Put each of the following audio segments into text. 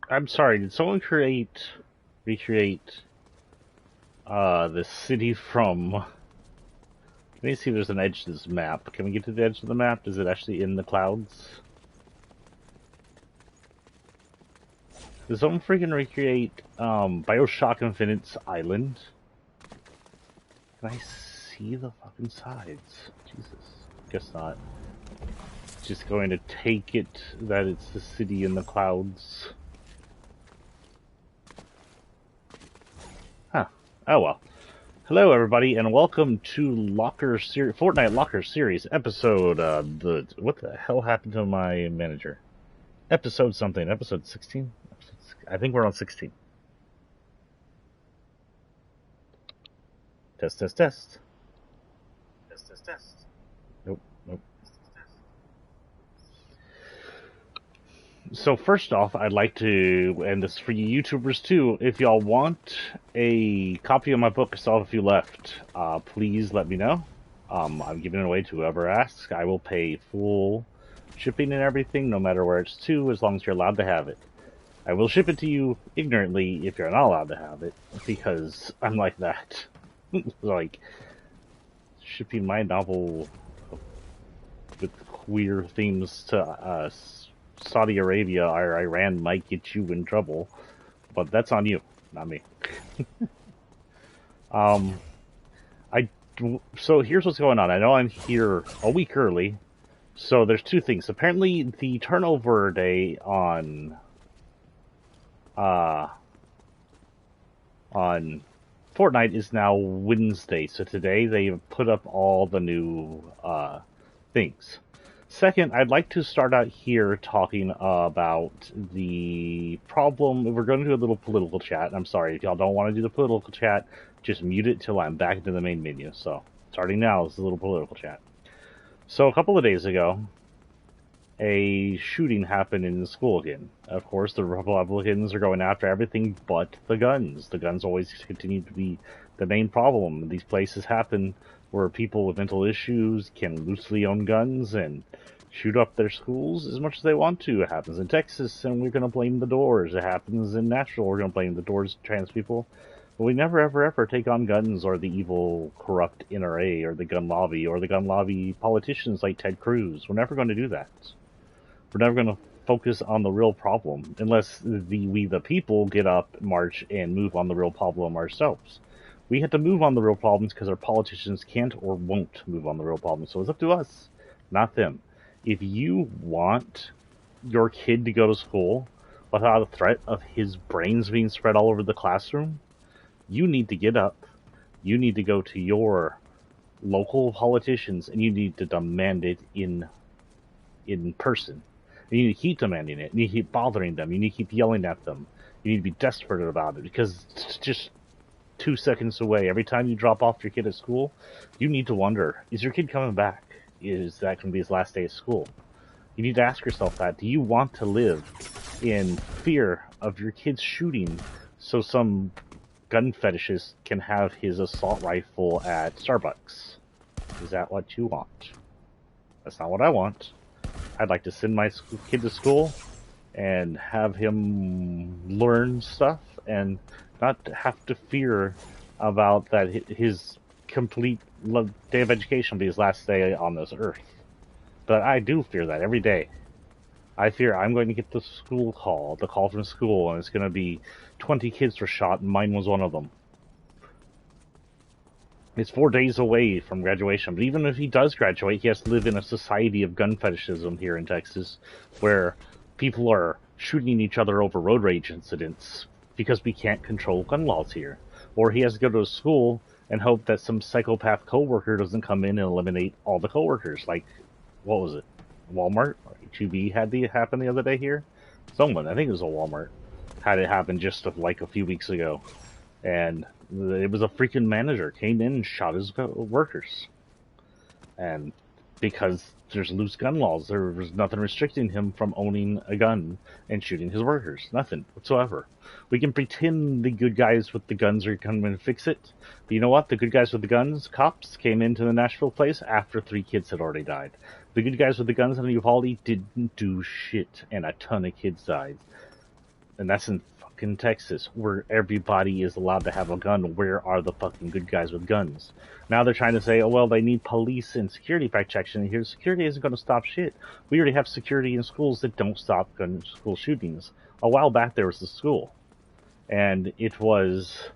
I'm sorry, did someone recreate, the city from... Let me see if there's an edge to this map. Can we get to the edge of the map? Is it actually in the clouds? Did someone freaking recreate, Bioshock Infinite's island? Can I see the fucking sides? Jesus. Guess not. Just going to take it that it's the city in the clouds. Huh. Oh well. Hello everybody and welcome to Fortnite Locker Series episode, what the hell happened to my manager? Episode something, episode 16? I think we're on 16. Test, test, test. Test, test, test. Nope, nope. So first off, I'd like to, and this is for you YouTubers too, if y'all want a copy of my book, I still have a few left, please let me know. I'm giving it away to whoever asks. I will pay full shipping and everything, no matter where it's to, as long as you're allowed to have it. I will ship it to you ignorantly if you're not allowed to have it, because I'm like that. Like, shipping my novel with queer themes to Saudi Arabia or Iran might get you in trouble, but that's on you, not me. So here's what's going on. I know I'm here a week early, so there's two things. Apparently, the turnover day on Fortnite is now Wednesday. So today they put up all the new things. Second, I'd like to start out here talking about the problem. We're going to do a little political chat. I'm sorry if y'all don't want to do the political chat. Just mute it till I'm back into the main menu. So, starting now, this is a little political chat. So, a couple of days ago, a shooting happened in the school again. Of course, the Republicans are going after everything but the guns. The guns always continue to be the main problem. These places happen where people with mental issues can loosely own guns and shoot up their schools as much as they want to. It happens in Texas, and we're going to blame the doors. It happens in Nashville, we're going to blame the doors, trans people. But we never, ever, ever take on guns or the evil, corrupt NRA or the gun lobby or the gun lobby politicians like Ted Cruz. We're never going to do that. We're never going to focus on the real problem unless we, the people, get up, march, and move on the real problem ourselves. We have to move on the real problems because our politicians can't or won't move on the real problems. So it's up to us, not them. If you want your kid to go to school without a threat of his brains being spread all over the classroom, you need to get up. You need to go to your local politicians and you need to demand it in person. You need to keep demanding it. You need to keep bothering them. You need to keep yelling at them. You need to be desperate about it because it's just 2 seconds away. Every time you drop off your kid at school, you need to wonder, is your kid coming back? Is that going to be his last day of school? You need to ask yourself that. Do you want to live in fear of your kid's shooting so some gun fetishist can have his assault rifle at Starbucks? Is that what you want? That's not what I want. I'd like to send my kid to school and have him learn stuff and not have to fear about that his complete day of education will be his last day on this earth. But I do fear that every day. I fear I'm going to get the call from school, and it's going to be 20 kids were shot, and mine was one of them. It's 4 days away from graduation, but even if he does graduate, he has to live in a society of gun fetishism here in Texas, where people are shooting each other over road rage incidents because we can't control gun laws here. Or he has to go to a school and hope that some psychopath coworker doesn't come in and eliminate all the coworkers. Like, what was it? Walmart? HEB had it happen the other day here? Someone, I think it was a Walmart, had it happen just like a few weeks ago. And it was a freaking manager came in and shot his workers. And because there's loose gun laws, there was nothing restricting him from owning a gun and shooting his workers. Nothing whatsoever. We can pretend the good guys with the guns are coming to fix it. But you know what? The good guys with the guns, cops, came into the Nashville place after 3 kids had already died. The good guys with the guns in Uvalde didn't do shit, and a ton of kids died. And that's in fucking Texas, where everybody is allowed to have a gun. Where are the fucking good guys with guns? Now they're trying to say, oh, well, they need police and security protection. And here, security isn't going to stop shit. We already have security in schools that don't stop gun school shootings. A while back, there was a school, and it was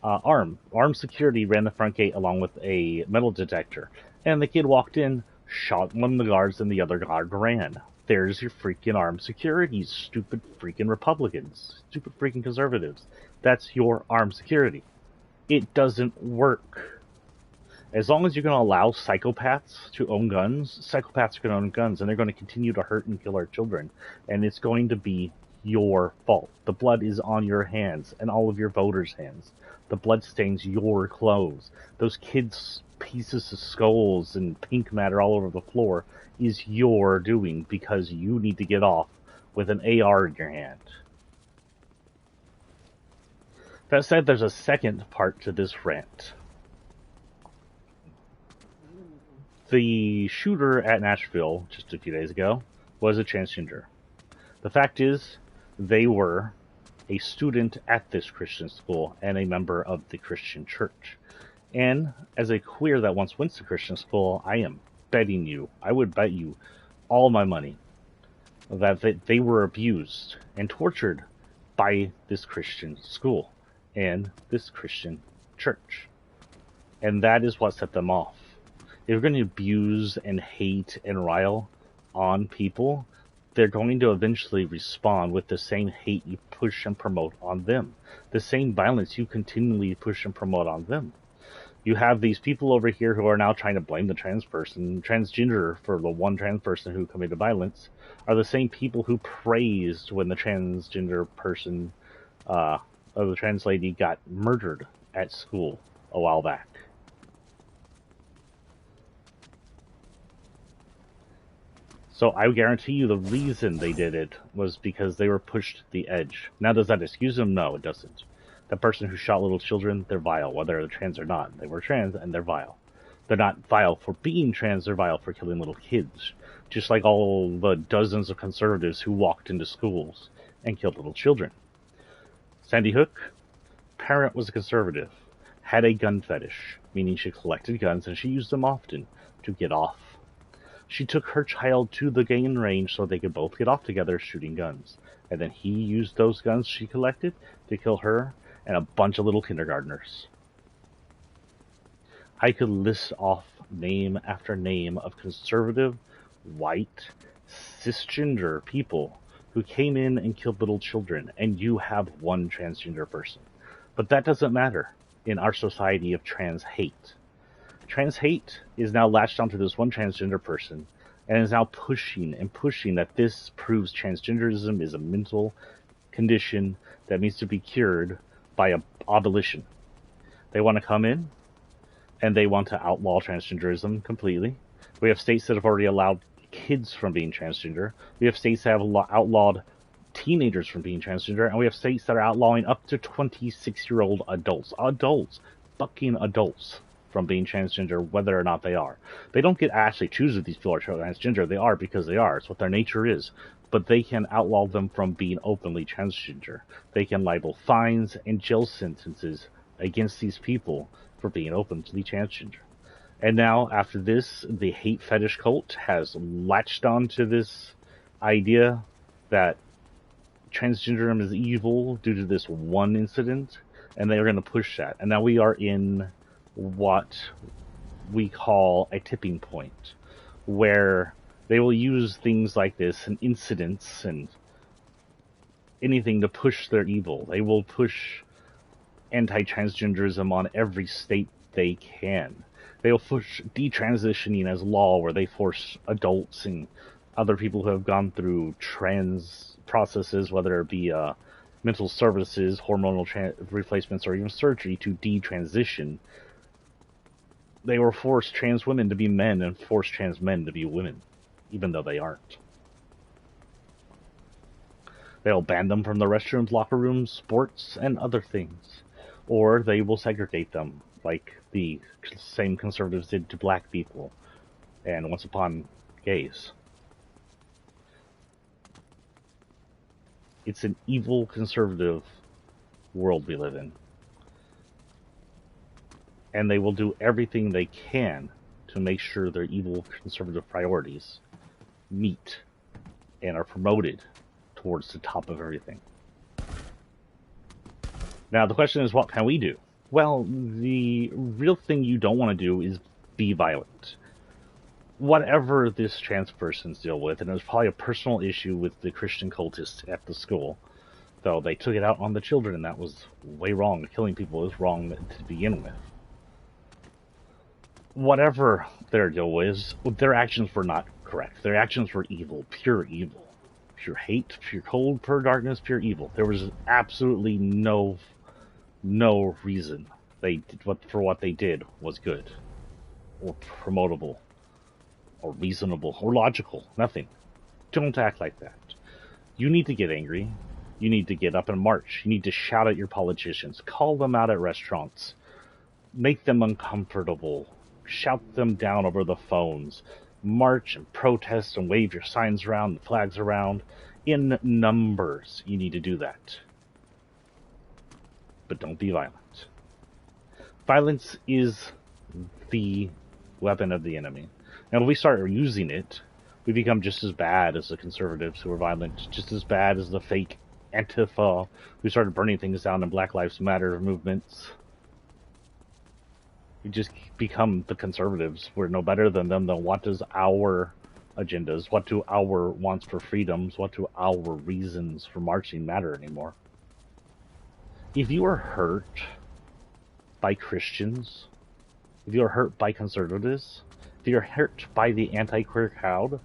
armed. Armed security ran the front gate along with a metal detector. And the kid walked in, shot one of the guards, and the other guard ran. There's your freaking armed security, stupid freaking Republicans, stupid freaking conservatives. That's your armed security. It doesn't work. As long as you're going to allow psychopaths to own guns, psychopaths are going to own guns, and they're going to continue to hurt and kill our children. And it's going to be your fault. The blood is on your hands and all of your voters' hands. The blood stains your clothes. Those kids' pieces of skulls and pink matter all over the floor is your doing because you need to get off with an AR in your hand. That said, there's a second part to this rant. The shooter at Nashville just a few days ago was a transgender. The fact is, they were a student at this Christian school and a member of the Christian church. And as a queer that once went to Christian school, I am betting you, I would bet you all my money that they were abused and tortured by this Christian school and this Christian church. And that is what set them off. If you're going to abuse and hate and rile on people, they're going to eventually respond with the same hate you push and promote on them. The same violence you continually push and promote on them. You have these people over here who are now trying to blame the transgender for the one trans person who committed violence, are the same people who praised when the transgender person, or the trans lady got murdered at school a while back. So I guarantee you the reason they did it was because they were pushed to the edge. Now, does that excuse them? No, it doesn't. The person who shot little children, they're vile, whether they're trans or not. They were trans, and they're vile. They're not vile for being trans, they're vile for killing little kids. Just like all the dozens of conservatives who walked into schools and killed little children. Sandy Hook, parent was a conservative, had a gun fetish, meaning she collected guns and she used them often to get off. She took her child to the gun range so they could both get off together shooting guns. And then he used those guns she collected to kill her and a bunch of little kindergartners. I could list off name after name of conservative, white, cisgender people who came in and killed little children, and you have one transgender person. But that doesn't matter in our society of trans hate. Trans hate is now latched onto this one transgender person and is now pushing that this proves transgenderism is a mental condition that needs to be cured by abolition. They want to come in and they want to outlaw transgenderism completely. We have states that have already allowed kids from being transgender. We have states that have outlawed teenagers from being transgender, and we have states that are outlawing up to 26-year-old adults, fucking adults, from being transgender, whether or not they are. They don't get to actually choose if these people are transgender. They are because they are. It's what their nature is. But they can outlaw them from being openly transgender. They can libel fines and jail sentences against these people for being openly transgender. And now, after this, the hate fetish cult has latched on to this idea that transgenderism is evil due to this one incident, and they are going to push that. And now we are in what we call a tipping point, where they will use things like this and incidents and anything to push their evil. They will push anti-transgenderism on every state they can. They will push detransitioning as law, where they force adults and other people who have gone through trans processes, whether it be mental services, hormonal replacements, or even surgery, to detransition. They will force trans women to be men and force trans men to be women, even though they aren't. They'll ban them from the restrooms, locker rooms, sports, and other things. Or they will segregate them, like the same conservatives did to black people, and once upon gays. It's an evil conservative world we live in. And they will do everything they can to make sure their evil conservative priorities meet and are promoted towards the top of everything. Now, the question is, what can we do? Well, the real thing you don't want to do is be violent. Whatever this trans person's deal with, and it was probably a personal issue with the Christian cultists at the school, though they took it out on the children, and that was way wrong. Killing people is wrong to begin with. Whatever their deal was, their actions were not correct. Their actions were evil, pure evil. Pure hate, pure cold, pure darkness, pure evil. There was absolutely no reason they did for what they did was good, or promotable, or reasonable, or logical. Nothing. Don't act like that. You need to get angry. You need to get up and march. You need to shout at your politicians. Call them out at restaurants. Make them uncomfortable. Shout them down over the phones. March and protest and wave your signs around and flags around. In numbers, you need to do that. But don't be violent. Violence is the weapon of the enemy. And when we start using it, we become just as bad as the conservatives who are violent, just as bad as the fake Antifa who started burning things down in Black Lives Matter movements. We just become the conservatives. We're no better than them, though. What does our agendas, what do our wants for freedoms, what do our reasons for marching matter anymore? If you are hurt by Christians, if you are hurt by conservatives, if you're hurt by the anti-queer crowd,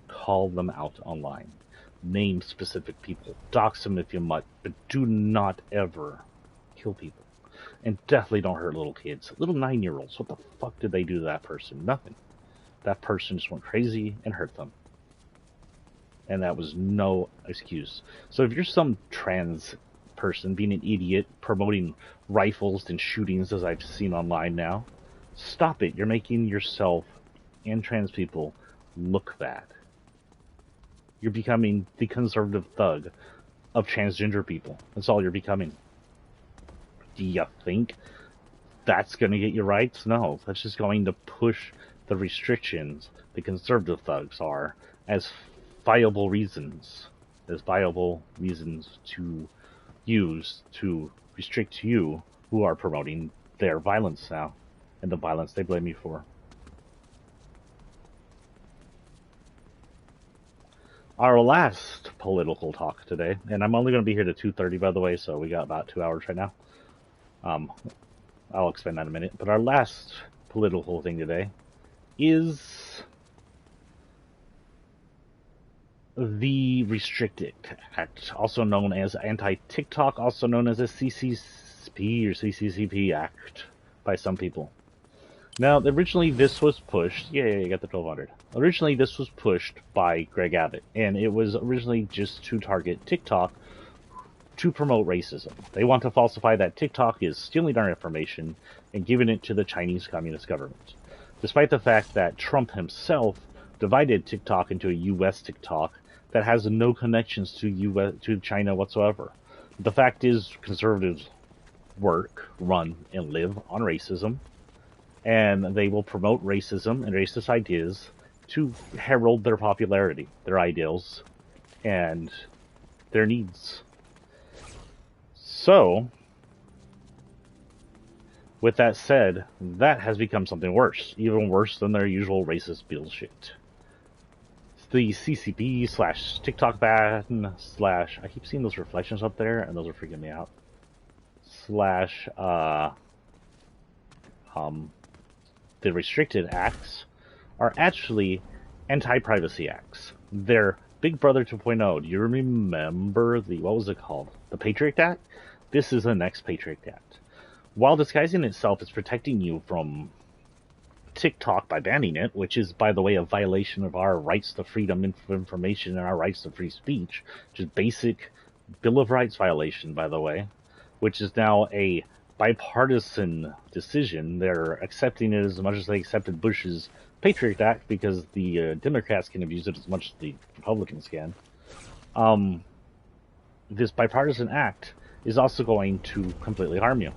call them out online. Name specific people. Dox them if you might, but do not ever kill people. And definitely don't hurt little kids. Little 9-year-olds. What the fuck did they do to that person? Nothing. That person just went crazy and hurt them. And that was no excuse. So if you're some trans person being an idiot, promoting rifles and shootings as I've seen online now, stop it. You're making yourself and trans people look bad. You're becoming the conservative thug of transgender people. That's all you're becoming. Do you think that's going to get you rights? No, that's just going to push the restrictions the conservative thugs are as viable reasons to use to restrict you who are promoting their violence now and the violence they blame you for. Our last political talk today, and I'm only going to be here to 2:30 by the way, so we got about 2 hours right now. I'll explain that in a minute. But our last political thing today is the Restricted Act, also known as Anti-TikTok, also known as a CCP or CCCP Act by some people. Now, originally this was pushed... Yeah, you got the 1200. Originally this was pushed by Greg Abbott, and it was originally just to target TikTok to promote racism. They want to falsify that TikTok is stealing our information and giving it to the Chinese Communist government. Despite the fact that Trump himself divided TikTok into a US TikTok that has no connections to China whatsoever. The fact is, conservatives work, run, and live on racism, and they will promote racism and racist ideas to herald their popularity, their ideals, and their needs. So, with that said, that has become something worse, even worse than their usual racist bullshit. It's the CCP / TikTok ban / I keep seeing those reflections up there, and those are freaking me out. The Restricted Acts are actually anti-privacy acts. They're Big Brother 2.0. Do you remember what was it called? The Patriot Act? This is the next Patriot Act. While disguising itself as protecting you from TikTok by banning it, which is, by the way, a violation of our rights to freedom of information and our rights to free speech, which is basic Bill of Rights violation, by the way, which is now a bipartisan decision. They're accepting it as much as they accepted Bush's Patriot Act because the Democrats can abuse it as much as the Republicans can. this bipartisan act is also going to completely harm you.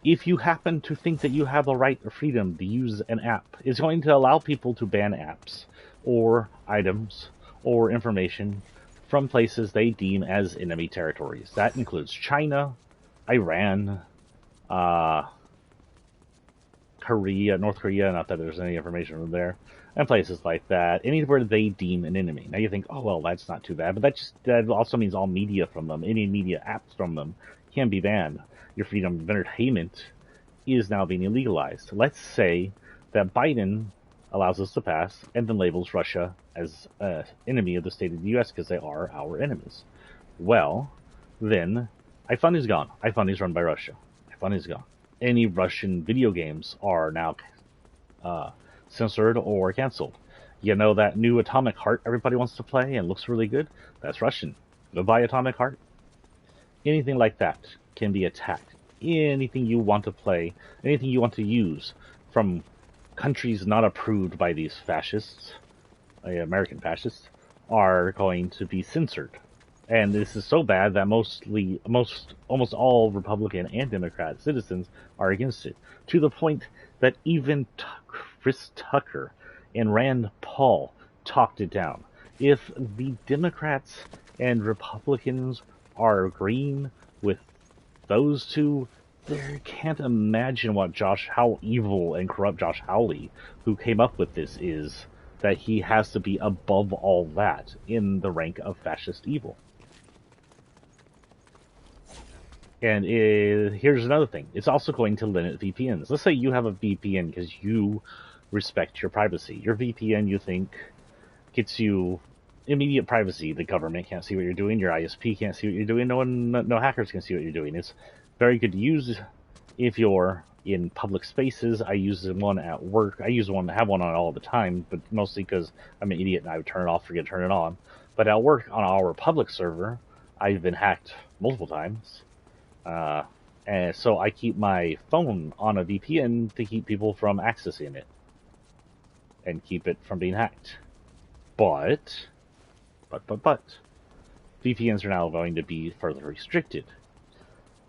If you happen to think that you have the right or freedom to use an app, it's going to allow people to ban apps or items or information from places they deem as enemy territories. That includes China, Iran, Korea, North Korea, not that there's any information from there, and places like that, anywhere they deem an enemy. Now you think, oh, well, that's not too bad, but that also means all media from them, any media apps from them, can be banned. Your freedom of entertainment is now being illegalized. Let's say that Biden allows this to pass and then labels Russia as an enemy of the state of the U.S. because they are our enemies. Well, then iFund is gone. iFund is run by Russia. iFund is gone. Any Russian video games are now censored or canceled. You know that new Atomic Heart everybody wants to play and looks really good? That's Russian. Go buy Atomic Heart. Anything like that can be attacked. Anything you want to play, anything you want to use from countries not approved by these fascists, American fascists, are going to be censored. And this is so bad that almost all Republican and Democrat citizens are against it, to the point that even Chris Tucker and Rand Paul talked it down. If the Democrats and Republicans are agreeing with those two, they can't imagine how evil and corrupt Josh Hawley, who came up with this, is, that he has to be above all that in the rank of fascist evil. And here's another thing. It's also going to limit VPNs. Let's say you have a VPN because you respect your privacy. Your VPN, you think, gets you immediate privacy. The government can't see what you're doing. Your ISP can't see what you're doing. No hackers can see what you're doing. It's very good to use if you're in public spaces. I use one at work. I have one on all the time, but mostly because I'm an idiot and I would turn it off, forget to turn it on. But at work, on our public server, I've been hacked multiple times. And so I keep my phone on a VPN to keep people from accessing it and keep it from being hacked. But VPNs are now going to be further restricted.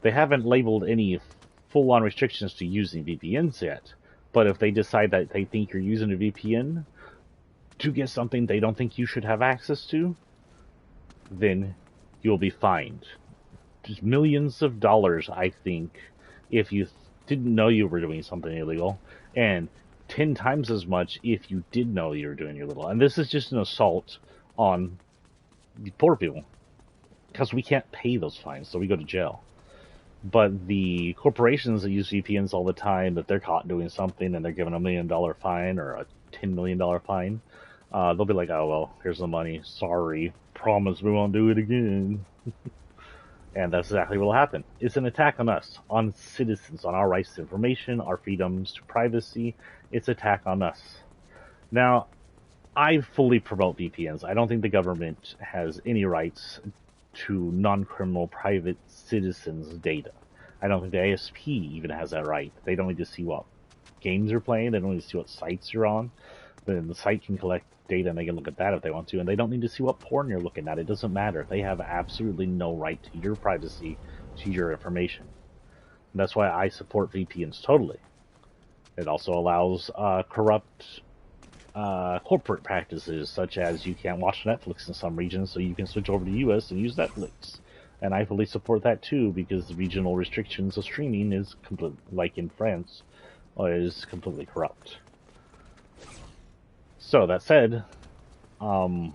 They haven't labeled any full-on restrictions to using VPNs yet, but if they decide that they think you're using a VPN to get something they don't think you should have access to, then you'll be fined. Just millions of dollars, I think, if you didn't know you were doing something illegal, and 10 times as much if you did know you were doing illegal. And this is just an assault on the poor people, because we can't pay those fines, so we go to jail. But the corporations that use VPNs all the time, that they're caught doing something and they're given $1 million fine or a $10 million fine, they'll be like, oh, well, here's the money. Sorry. Promise we won't do it again. And that's exactly what will happen. It's an attack on us, on citizens, on our rights to information, our freedoms to privacy. It's an attack on us. Now, I fully promote VPNs. I don't think the government has any rights to non-criminal private citizens' data. I don't think the ASP even has that right. They don't need to see what games you're playing. They don't need to see what sites you're on. Then the site can collect data and they can look at that if they want to. And they don't need to see what porn you're looking at. It doesn't matter. They have absolutely no right to your privacy, to your information. And that's why I support VPNs totally. It also allows corrupt corporate practices, such as you can't watch Netflix in some regions, so you can switch over to US and use Netflix. And I fully support that too, because the regional restrictions of streaming is like in France, is completely corrupt. So that said, some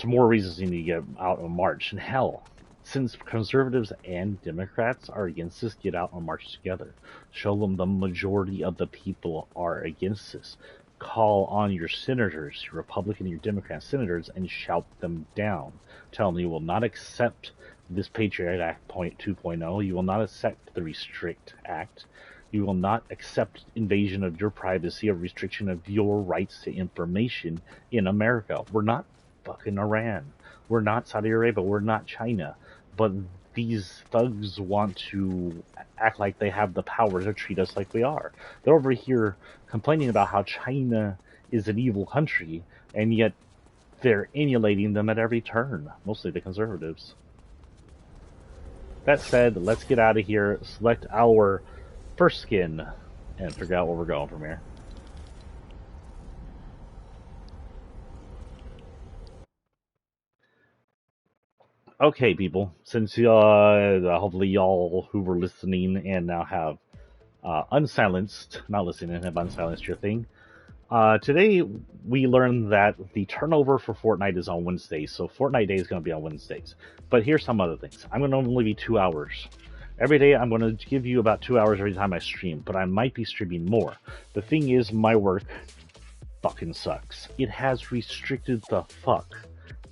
more reasons you need to get out on march. And hell, since conservatives and Democrats are against this, get out on march together. Show them the majority of the people are against this. Call on your senators, your Republican and your Democrat senators, and shout them down. Tell them you will not accept this Patriot Act 2.0. You will not accept the Restrict Act. You will not accept invasion of your privacy or restriction of your rights to information in America. We're not fucking Iran. We're not Saudi Arabia. We're not China. But these thugs want to act like they have the power to treat us like we are. They're over here complaining about how China is an evil country, and yet they're emulating them at every turn, mostly the conservatives. That said, let's get out of here, select our first skin, and figure out where we're going from here. Okay, people, since hopefully y'all who were listening and now have unsilenced, not listening and have unsilenced your thing, today we learned that the turnover for Fortnite is on Wednesdays, so Fortnite Day is going to be on Wednesdays. But here's some other things. I'm going to only be 2 hours. Every day I'm going to give you about 2 hours every time I stream, but I might be streaming more. The thing is, my work fucking sucks. It has restricted the fuck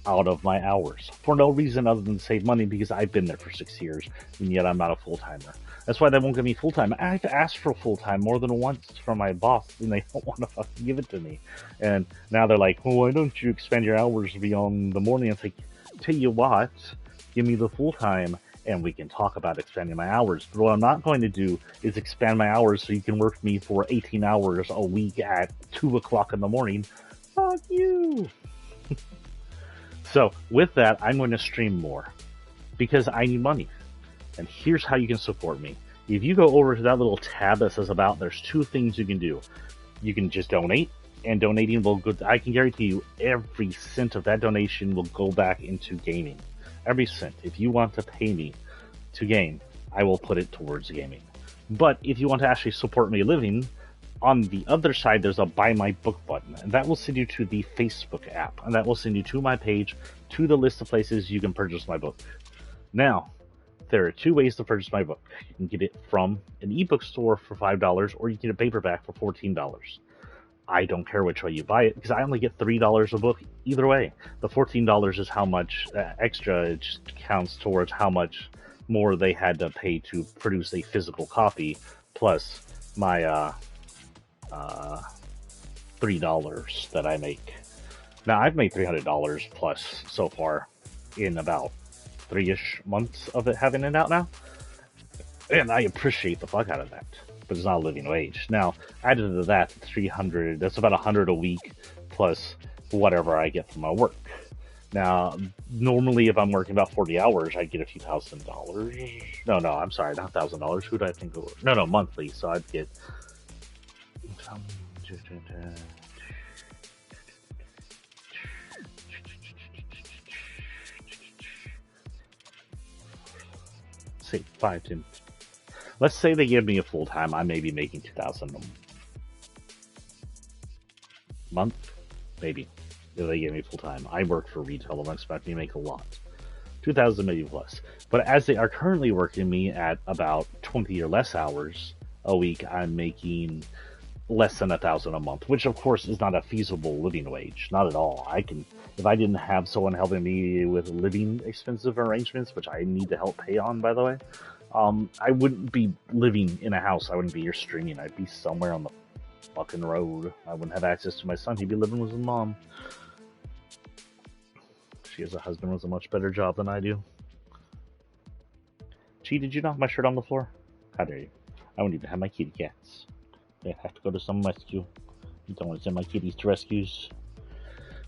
out of my hours for no reason other than save money, because I've been there for 6 years and yet I'm not a full-timer. That's why they won't give me full-time. I've asked for full-time more than once from my boss and they don't want to fucking give it to me. And now they're like, well, why don't you expand your hours beyond the morning? It's like, tell you what, give me the full-time and we can talk about expanding my hours. But what I'm not going to do is expand my hours so you can work me for 18 hours a week at 2 o'clock in the morning. Fuck you! So, with that, I'm going to stream more because I need money. And here's how you can support me. If you go over to that little tab that says About, there's 2 things you can do. You can just donate, and donating will go, I can guarantee you every cent of that donation will go back into gaming. Every cent. If you want to pay me to game, I will put it towards gaming. But if you want to actually support me living, on the other side, there's a Buy My Book button, and that will send you to the Facebook app, and that will send you to my page, to the list of places you can purchase my book. Now, there are 2 ways to purchase my book. You can get it from an ebook store for $5, or you can get a paperback for $14. I don't care which way you buy it, because I only get $3 a book either way. The $14 is how much extra it just counts towards how much more they had to pay to produce a physical copy, plus my $3 that I make. Now, I've made $300 plus so far in about 3-ish months of it having it out now, and I appreciate the fuck out of that, but it's not a living wage. Now, added to that, 300, that's about 100 a week plus whatever I get from my work. Now, normally if I'm working about 40 hours, I'd get a few $1,000. No, I'm sorry, not $1,000. Who did I think it was? No, monthly, so I'd get say 5 to, let's say they give me a full-time, I may be making $2,000 a month, maybe, if they give me full-time. I work for retail, I'm expecting to make a lot. 2,000 maybe plus. But as they are currently working me at about 20 or less hours a week, I'm making less than $1,000 a month, which of course is not a feasible living wage, not at all. I can, if I didn't have someone helping me with living expensive arrangements, which I need to help pay on, by the way, I wouldn't be living in a house. I wouldn't be here streaming. I'd be somewhere on the fucking road. I wouldn't have access to my son. He'd be living with his mom. She has a husband with a much better job than I do. Gee, did you knock my shirt on the floor? How dare you? I wouldn't even have my kitty cats. They have to go to some rescue. You don't want to send my kitties to rescues.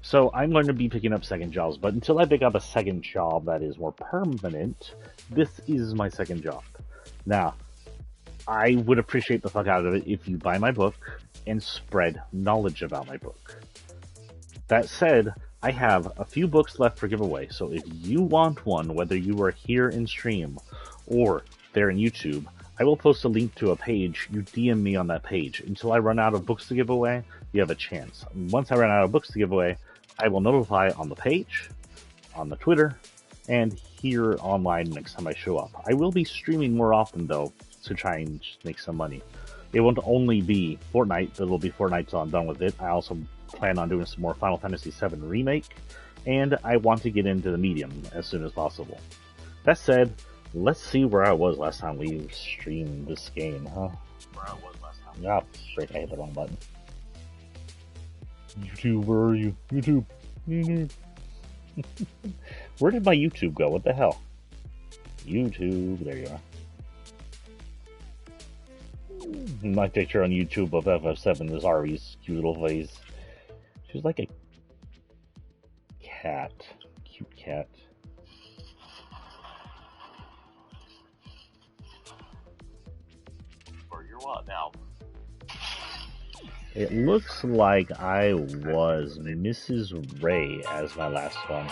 So I'm going to be picking up second jobs, but until I pick up a second job that is more permanent, this is my second job. Now, I would appreciate the fuck out of it if you buy my book and spread knowledge about my book. That said, I have a few books left for giveaway, so if you want one, whether you are here in stream or there in YouTube, I will post a link to a page. You DM me on that page. Until I run out of books to give away, you have a chance. Once I run out of books to give away, I will notify on the page, on the Twitter, and here online next time I show up. I will be streaming more often, though, to try and just make some money. It won't only be Fortnite, but it'll be Fortnite till I'm done with it. I also plan on doing some more Final Fantasy VII Remake, and I want to get into the medium as soon as possible. That said, let's see where I was last time we streamed this game, huh? Where I was last time. Ah, straight, I hit the wrong button. YouTube, where are you? YouTube. Where did my YouTube go? What the hell? YouTube, there you are. My picture on YouTube of FF7 is Ari's cute little face. She's like a cat. Cute cat. Or you're what now? It looks like I was Mrs. Ray as my last one.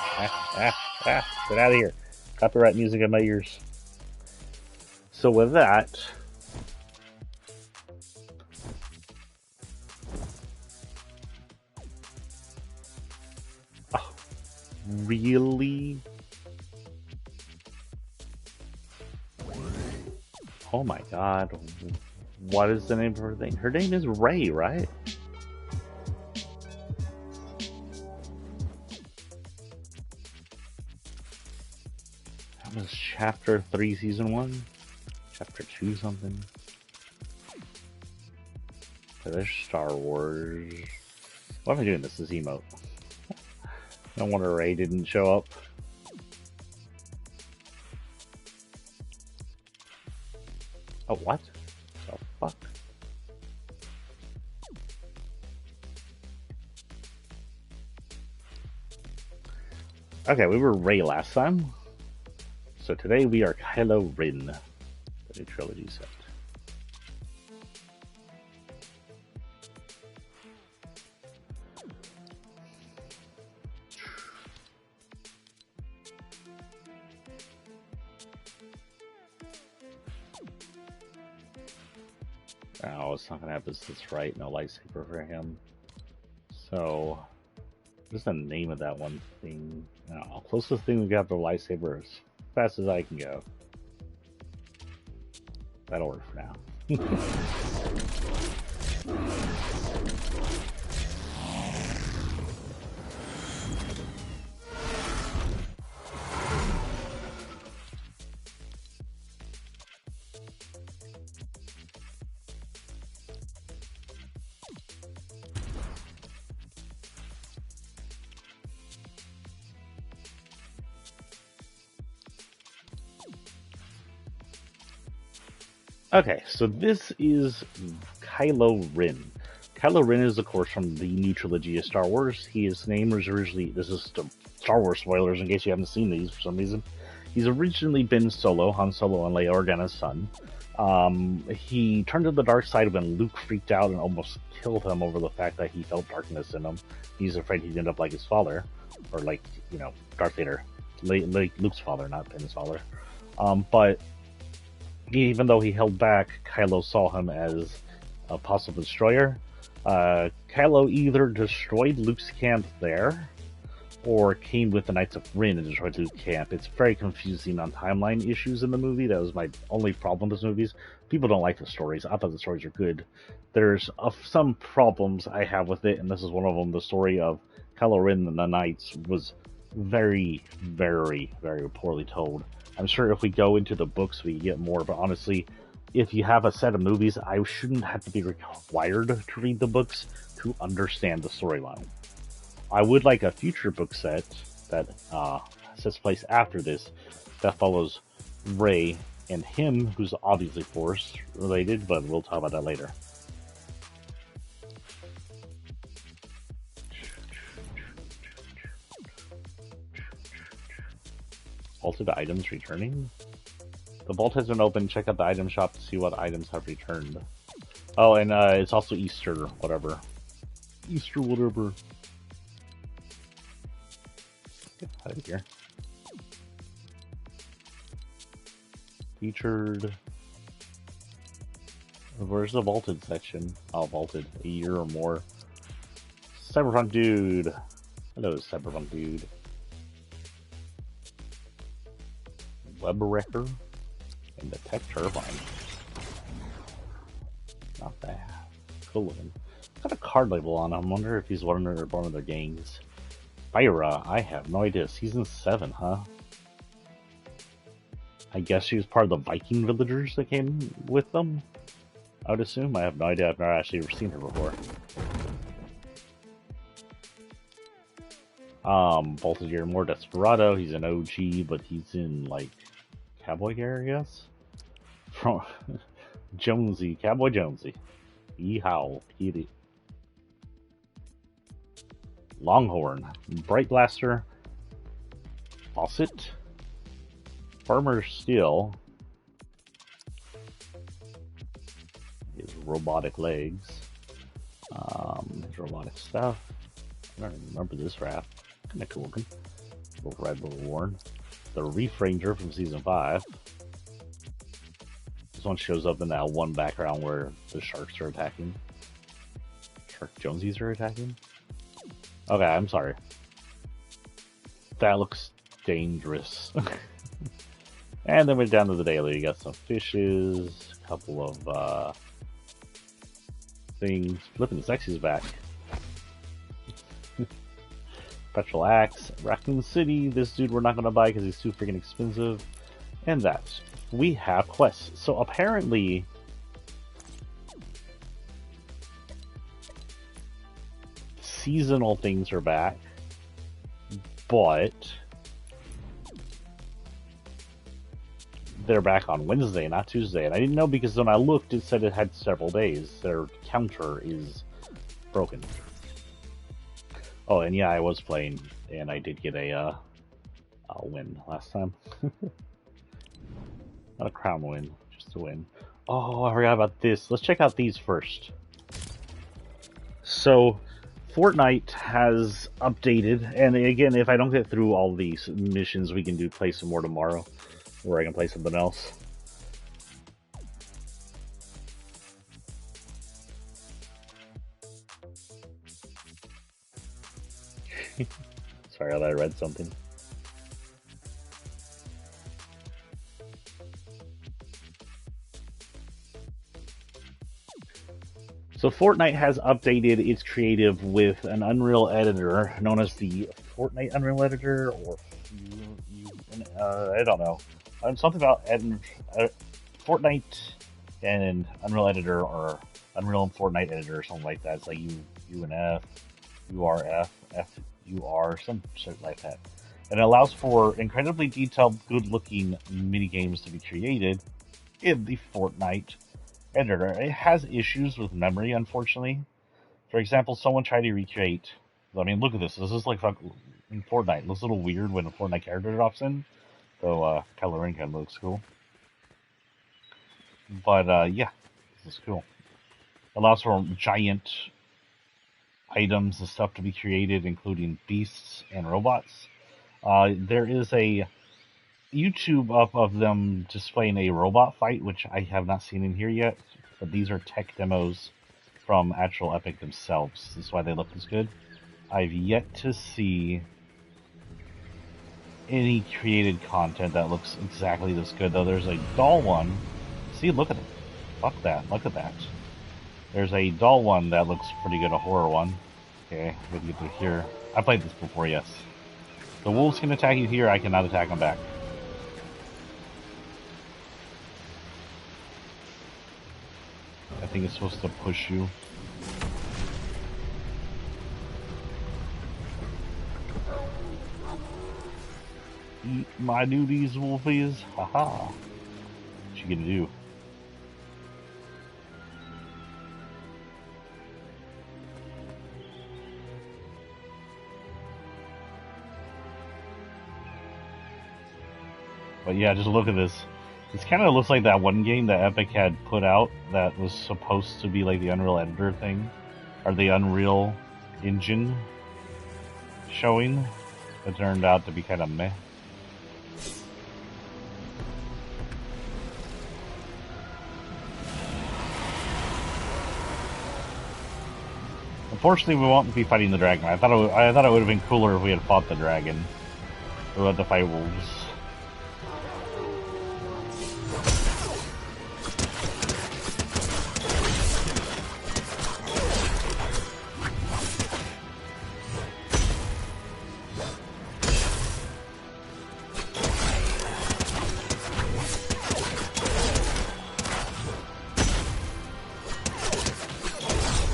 Get out of here. Copyright music in my ears. So with that, oh, really? Oh my god. What is the name of her thing? Her name is Ray, right? That was chapter 3, season 1? Chapter 2 something? So there's Star Wars. What am I doing? This is emote. No wonder Ray didn't show up. Oh, what? The fuck? Okay, we were Ray last time. So today we are Kylo Ren, the new trilogy set. Oh, it's not gonna have this right, no lightsaber for him. So, what's the name of that one thing? Oh, closest thing we got to lightsaber as fast as I can go. That'll work for now. Okay, so this is Kylo Ren. Kylo Ren is, of course, from the new trilogy of Star Wars. His name was originally, this is Star Wars spoilers in case you haven't seen these for some reason. He's originally been Solo, Han Solo and Leia Organa's son. He turned to the dark side when Luke freaked out and almost killed him over the fact that he felt darkness in him. He's afraid he'd end up like his father, or like, you know, Darth Vader. Like Luke's father, not his father. But even though he held back, Kylo saw him as a possible destroyer. Kylo either destroyed Luke's camp there, or came with the Knights of Ren and destroyed Luke's camp. It's very confusing on timeline issues in the movie. That was my only problem with this movie. People don't like the stories. I thought the stories are good. There's some problems I have with it, and this is one of them. The story of Kylo Ren and the Knights was very, very, very poorly told. I'm sure if we go into the books, we get more, but honestly, if you have a set of movies, I shouldn't have to be required to read the books to understand the storyline. I would like a future book set that sets place after this, that follows Rey and him, who's obviously Force related, but we'll talk about that later. Vaulted items returning? The vault has been opened. Check out the item shop to see what items have returned. Oh, and it's also Easter, whatever. Easter, whatever. Get out of here. Featured. Where's the vaulted section? Oh, vaulted. A year or more. Cyberpunk dude. Hello, Cyberpunk dude. Web wrecker and the tech turbine. Not bad. Cool looking. Got a card label on him. I wonder if he's one of their gangs. Fyra, I have no idea. Season 7, huh? I guess she was part of the Viking villagers that came with them. I would assume. I have no idea. I've never actually seen her before. Voltage Year more Desperado. He's an OG, but he's in like cowboy gear, I guess. From Jonesy, Cowboy Jonesy. Yeehaw, kitty. Longhorn, Bright Blaster, faucet, farmer steel, his robotic legs, his robotic stuff. I don't even remember this wrap. Kind of cool looking. Little red, little worn. The Reef Ranger from season 5. This one shows up in that one background where the sharks are attacking. Shark Jonesies are attacking? Okay, I'm sorry. That looks dangerous. And then we're down to the daily. You got some fishes, a couple of things. Flipping Sexy's back. Petrol Axe, Raccoon City. This dude we're not going to buy because he's too freaking expensive. And that. We have quests. So apparently, seasonal things are back, but they're back on Wednesday, not Tuesday. And I didn't know because when I looked, it said it had several days. Their counter is broken. Oh, and yeah, I was playing, and I did get a win last time. Not a crown win, just a win. Oh, I forgot about this. Let's check out these first. So, Fortnite has updated, and again, if I don't get through all these missions, we can play some more tomorrow, or I can play something else. Sorry, I thought I read something. So Fortnite has updated its creative with an Unreal editor known as the Fortnite Unreal Editor, or I don't know. Something about Fortnite and Unreal Editor, or Unreal and Fortnite Editor, or something like that. It's like UNF, URF, FUR, some shit like that. And it allows for incredibly detailed, good-looking mini-games to be created in the Fortnite editor. It has issues with memory, unfortunately. For example, someone tried to recreate... I mean, look at this. This is like in Fortnite. It looks a little weird when a Fortnite character drops in. Though, coloring kind of looks cool. But, yeah. This is cool. It allows for giant items and stuff to be created, including beasts and robots. There is a YouTube up of them displaying a robot fight, which I have not seen in here yet, but these are tech demos from actual Epic themselves. This is why they look this good. I've yet to see any created content that looks exactly this good, though. There's a doll one. See, look at it. Fuck that. Look at that. There's a doll one that looks pretty good, a horror one. Okay, we can get through here. I played this before, yes. The wolves can attack you here, I cannot attack them back. I think it's supposed to push you. Eat my duties, wolfies. Haha. What you gonna do? But yeah, just look at this. This kind of looks like that one game that Epic had put out that was supposed to be like the Unreal Editor thing, or the Unreal Engine showing. It turned out to be kind of meh. Unfortunately, we won't be fighting the dragon. I thought it would have been cooler if we had fought the dragon. We had to fight wolves.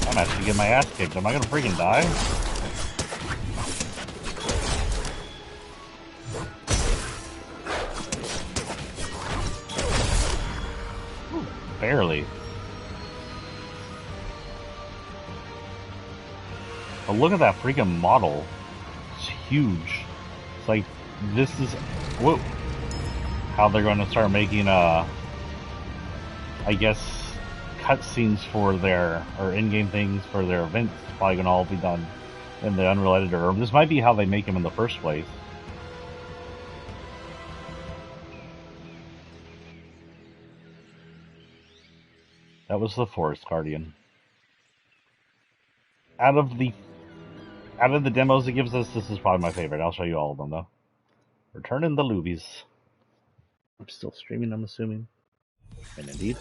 I'm actually getting my ass kicked. Am I gonna freaking die? Ooh, barely. But look at that freaking model. It's huge. It's like this is whoa, how they're going to start making I guess cutscenes for their or in-game things for their events. It's probably going to all be done in the Unreal Editor. Or this might be how they make them in the first place. That was the Forest Guardian. Out of the demos it gives us, this is probably my favorite. I'll show you all of them though. Returning the Lubies. I'm still streaming, I'm assuming. And indeed.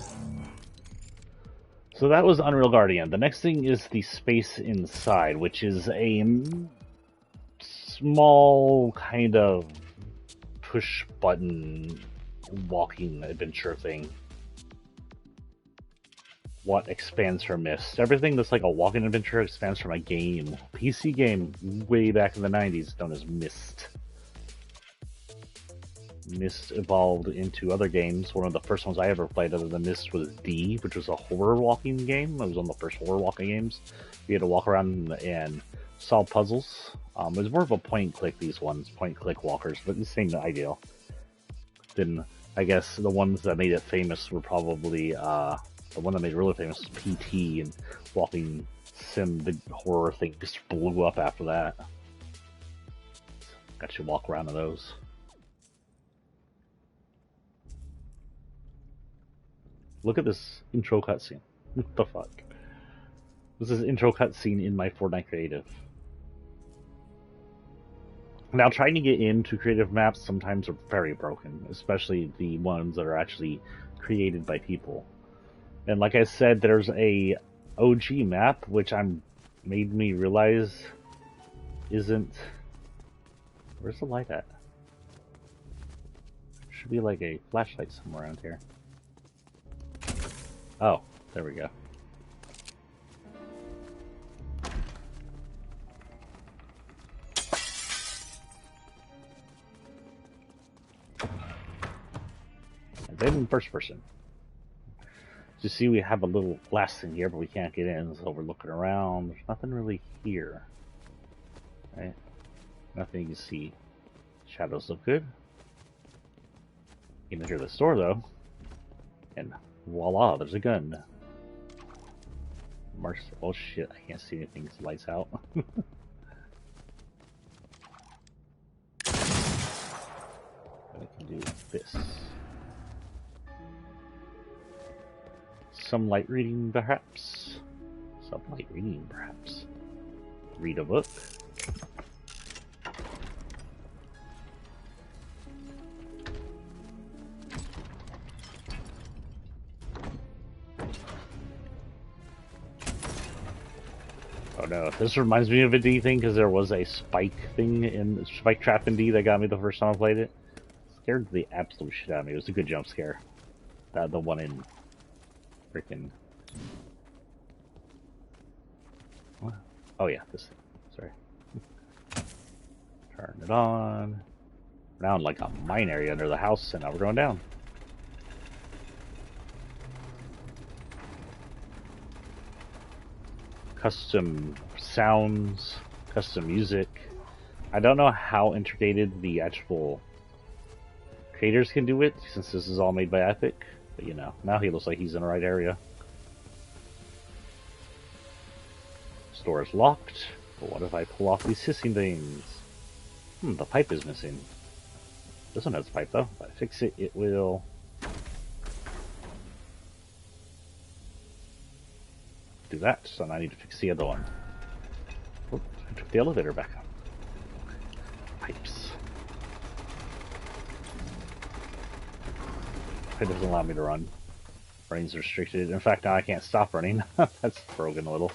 So that was Unreal Guardian. The next thing is the space inside, which is a small kind of push button walking adventure thing. What expands from Myst? Everything that's like a walking adventure expands from a game. PC game way back in the 90s known as Myst. Myst evolved into other games. One of the first ones I ever played other than Myst was D, which was a horror walking game. It was one of the first horror walking games. You had to walk around and solve puzzles. It was more of a point-and-click, these ones. Point-and-click walkers, but the same idea. Then, I guess, the ones that made it famous were probably... the one that made it really famous was PT, and Walking Sim, the horror thing, just blew up after that. Got you walk around to those. Look at this intro cutscene. What the fuck? This is intro cutscene in my Fortnite Creative. Now, trying to get into creative maps sometimes are very broken, especially the ones that are actually created by people. And like I said, there's a OG map, which made me realize isn't... Where's the light at? Should be like a flashlight somewhere around here. Oh, there we go. And then in first person. You see, we have a little glass thing here, but we can't get in, so we're looking around. There's nothing really here. Right? Nothing you can see. Shadows look good. You can enter the store, though. And voila, there's a gun. Oh shit, I can't see anything because the light's out. I can do this. Some light reading, perhaps. Some light reading, perhaps. Read a book. Oh no, this reminds me of a D thing because there was a spike thing in spike trap in D that got me the first time I played it. Scared the absolute shit out of me. It was a good jump scare. The one in freaking. What? Oh yeah, this thing. Sorry. Turn it on. We're now in like a mine area under the house, and now we're going down. Custom sounds, custom music. I don't know how integrated the actual creators can do it, since this is all made by Epic. But you know, now he looks like he's in the right area. Store is locked, but what if I pull off these hissing things? The pipe is missing. This one has a pipe though. If I fix it, it will... do that, so now I need to fix the other one. Oh, I took the elevator back up. Pipes. It doesn't allow me to run. Running's restricted. In fact, now I can't stop running. That's broken a little.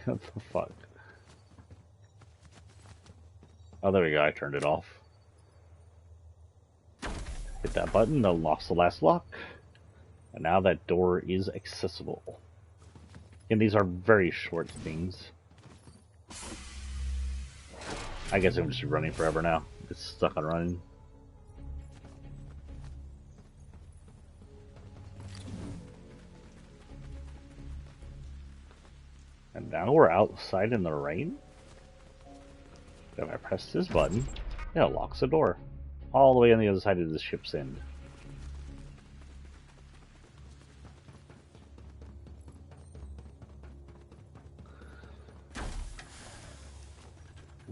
What the fuck? Oh, there we go. I turned it off. Hit that button, unlocks the last lock. And now that door is accessible. And these are very short things. I guess I'm just running forever now. It's stuck on running. And now we're outside in the rain? If I press this button, it unlocks the door. All the way on the other side of the ship's end.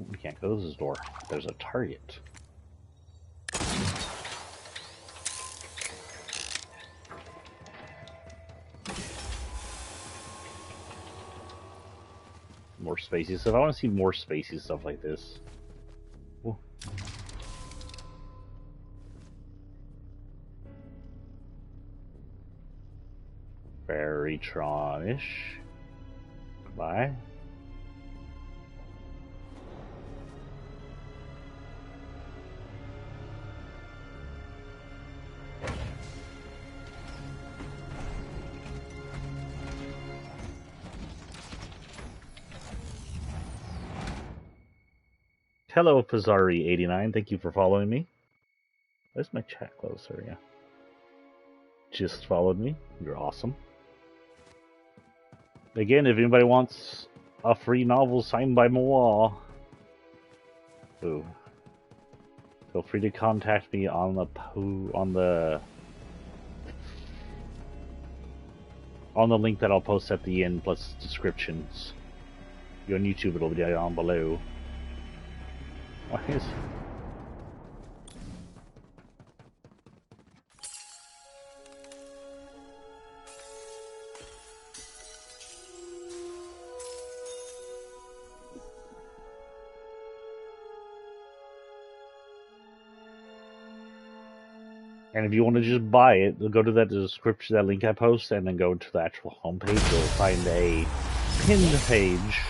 We can't close this door. There's a target. More spacey stuff. I want to see more spacey stuff like this. Ooh. Very Tron-ish. Goodbye. Hello, Pizzari89. Thank you for following me. Where's my chat close? There we go. Just followed me. You're awesome. Again, if anybody wants a free novel signed by Moa, feel free to contact me on the link that I'll post at the end, plus descriptions. If you're on YouTube, it'll be down below. What is? And if you want to just buy it, go to that description, that link I post, and then go to the actual homepage. You'll find a pinned page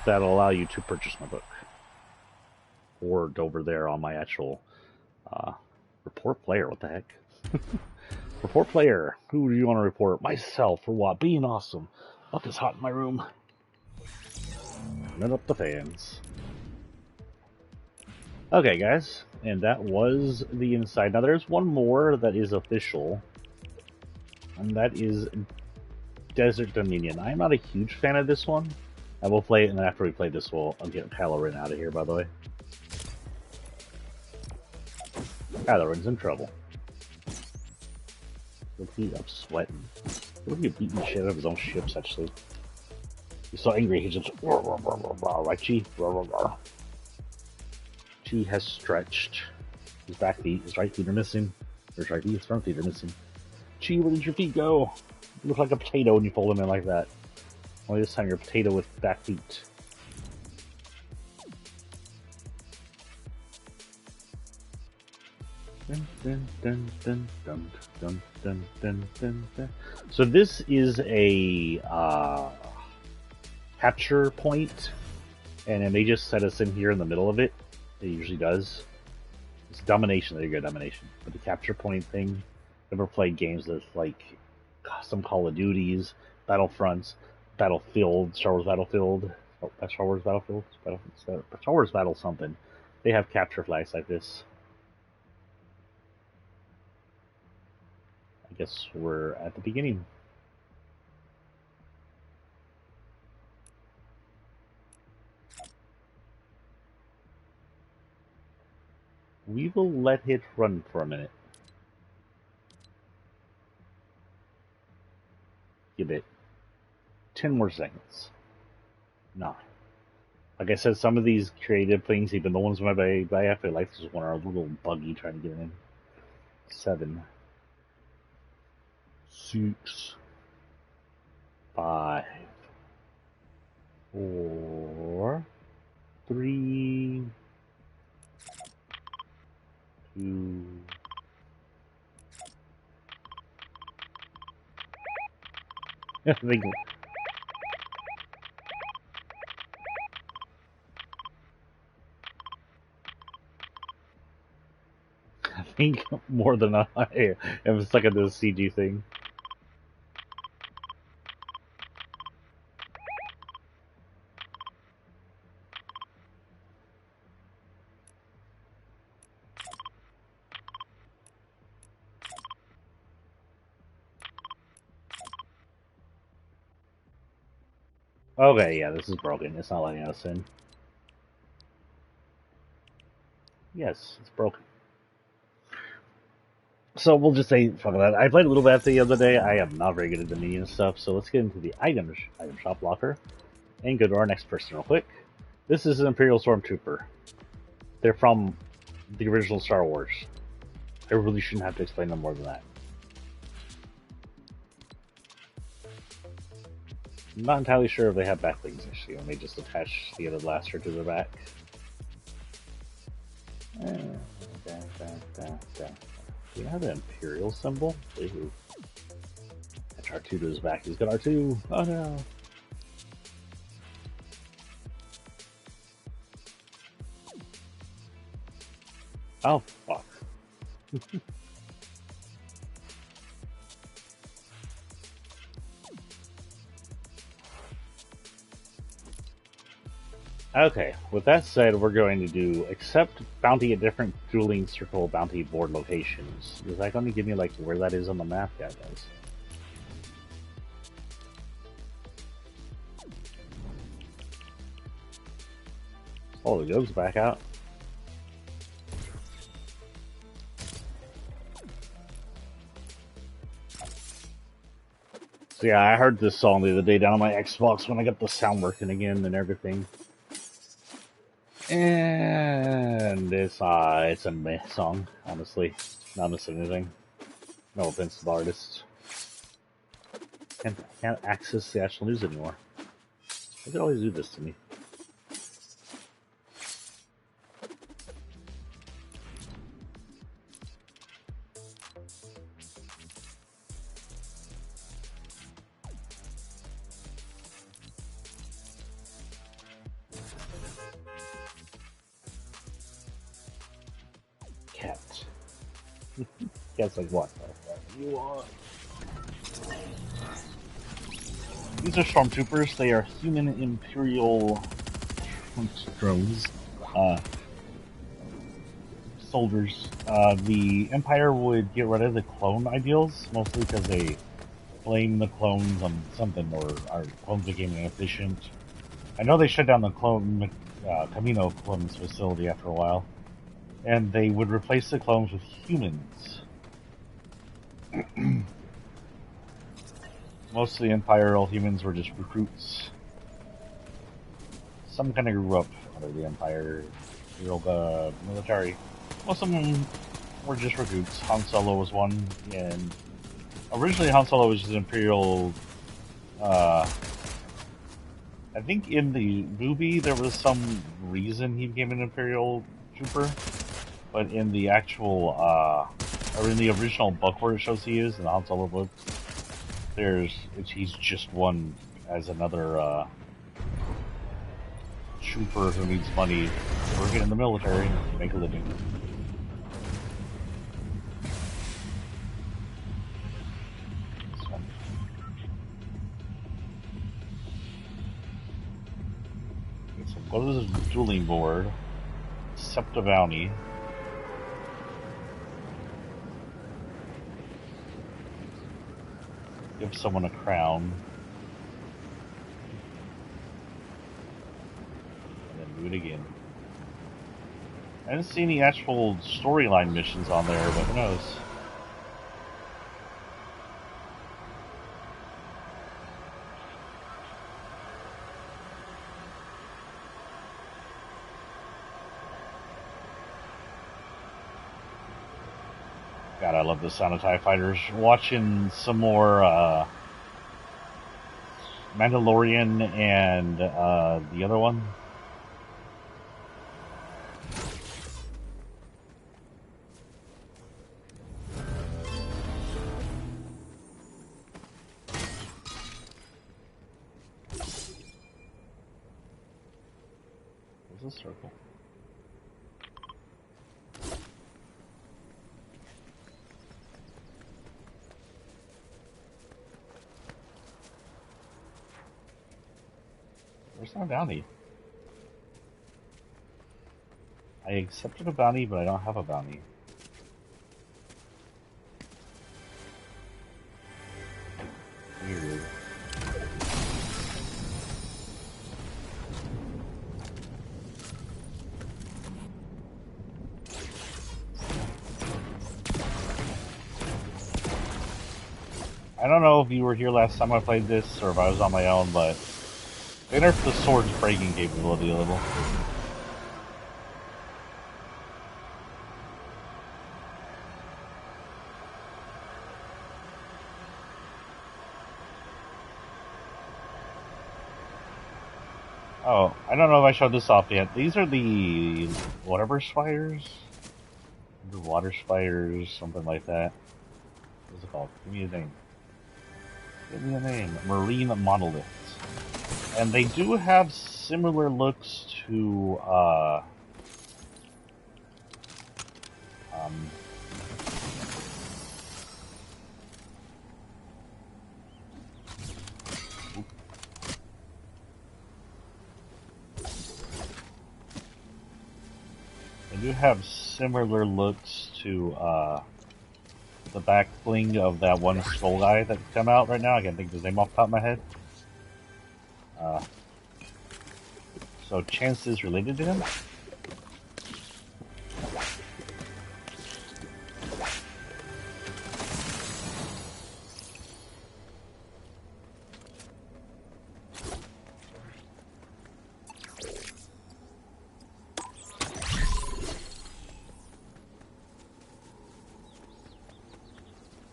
that'll allow you to purchase my book. Or over there on my actual report player. What the heck? Report player. Who do you want to report? Myself. For what? Being awesome. Fuck, it's hot in my room. Turn up the fans. Okay, guys, and that was the inside. Now, there's one more that is official, and that is Desert Dominion. I'm not a huge fan of this one. I will play it, and after we play this, I'll get Kylo Ren out of here, by the way. Kylo Ren's in trouble. Look at him sweating. Look at him beating the shit out of his own ships, actually. He's so angry, he's just... Right, Chi? Chi has stretched. His back feet, his right feet are missing. His right feet, his front feet are missing. Chi, where did your feet go? You look like a potato when you fold them in like that. Only this time you're a potato with back feet. Dun, dun, dun, dun, dun, dun, dun, dun, dun, dun. So this is a capture point, and it may just set us in here in the middle of it. It usually does. It's domination. There you go, domination. But the capture point thing. Ever played games with like some Call of Duties, Battlefronts, Battlefield, Star Wars Battlefield, Star Wars Battlefield, Star Wars Battle something. They have capture flags like this. I guess we're at the beginning. We will let it run for a minute. Give it 10 more seconds. 9. Like I said, some of these creative things, even the ones I have to like, this one are a little buggy trying to get in. 7, 6, 5, 4, 3, 2. I think more than I am stuck at this CG thing. Okay, yeah, this is broken. It's not letting us in. Yes, it's broken. So we'll just say fuck that. I played a little bit the other day. I am not very good at the menu and stuff. So let's get into the item shop locker and go to our next person real quick. This is an Imperial Stormtrooper. They're from the original Star Wars. I really shouldn't have to explain them more than that. I'm not entirely sure if they have backlings actually, when they just attach the other blaster to their back. Do you have an Imperial symbol? Ooh. Attach R2 to his back. He's got R2. Oh no. Oh fuck. Okay, with that said, we're going to do accept bounty at different dueling circle bounty board locations. Is that going to give me like where that is on the map? Yeah, it does. Oh, the goes back out. So yeah, I heard this song the other day down on my Xbox when I got the sound working again and everything. And it's a meh song, honestly. Not missing anything. No offense to the artist. Can't access the actual news anymore. They could always do this to me. Cat. Cat's like, what the you want? These are stormtroopers. They are human Imperial drones. Soldiers. The Empire would get rid of the clone ideals, mostly because they blame the clones on something, or our clones became inefficient. I know they shut down the Camino clones facility after a while, and they would replace the clones with humans. Most of the Imperial humans were just recruits. Some kind of grew up under the Empire, military. Most of them were just recruits. Han Solo was one, and originally Han Solo was just an Imperial. I think in the movie there was some reason he became an Imperial trooper, but in the actual, or in the original book where it shows he is, in the Han Solo book, he's just one as another, trooper who needs money to work in the military to make a living. So go to this dueling board, accept a bounty. Give someone a crown. And then do it again. I didn't see any actual storyline missions on there, but who knows? God, I love the sound of TIE Fighters. Watching some more Mandalorian and the other one. What's a circle? Where's my bounty? I accepted a bounty, but I don't have a bounty. Weird. I don't know if you were here last time I played this or if I was on my own, but they nerfed the sword's breaking capability a little. Oh, I don't know if I showed this off yet. These are the whatever spires? The water spires, something like that. What's it called? Give me a name. Give me a name. Marine monoliths. And they do have similar looks to, um, they do have similar looks to, the back bling of that one skull guy that's come out right now. I can't think of his name off the top of my head. So Chance is related to him?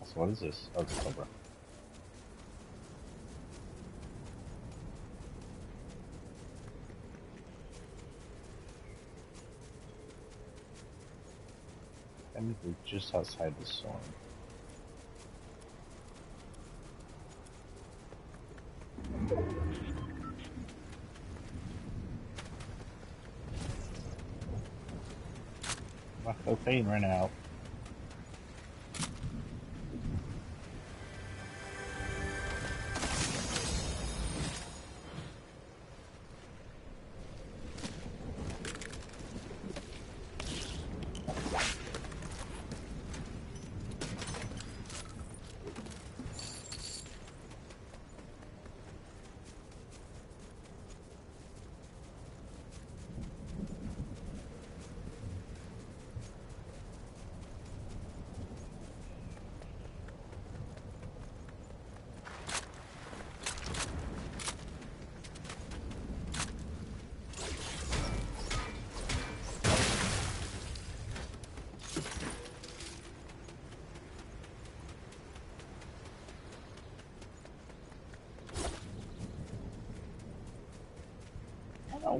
So what is this? Oh, it's a cobra. Technically just outside the storm. My cocaine ran out.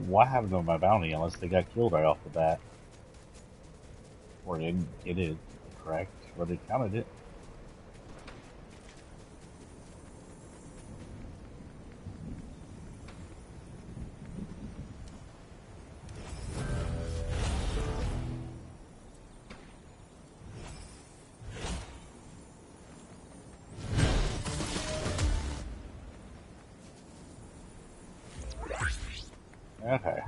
What happened to my bounty unless they got killed right off the bat? Or they didn't get it correct, or they counted it. Okay.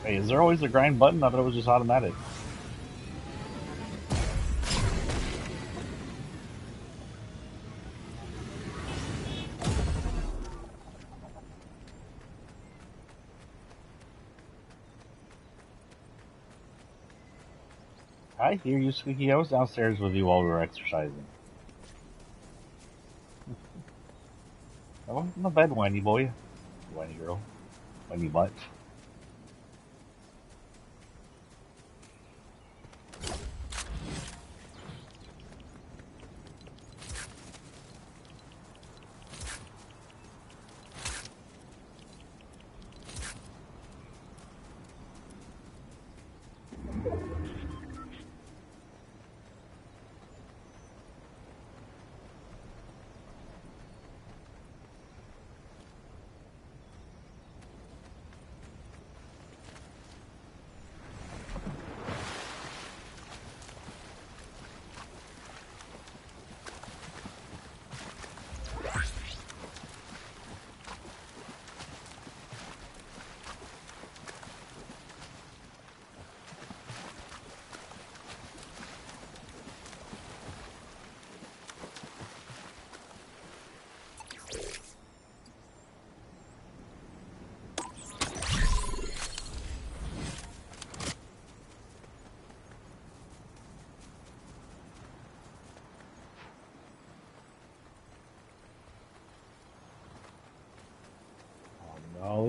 Hey, is there always a grind button? I thought it was just automatic. I hear you, Squeaky. I was downstairs with you while we were exercising. I wasn't in the bed, whiny boy. Whiny girl. Whiny butt.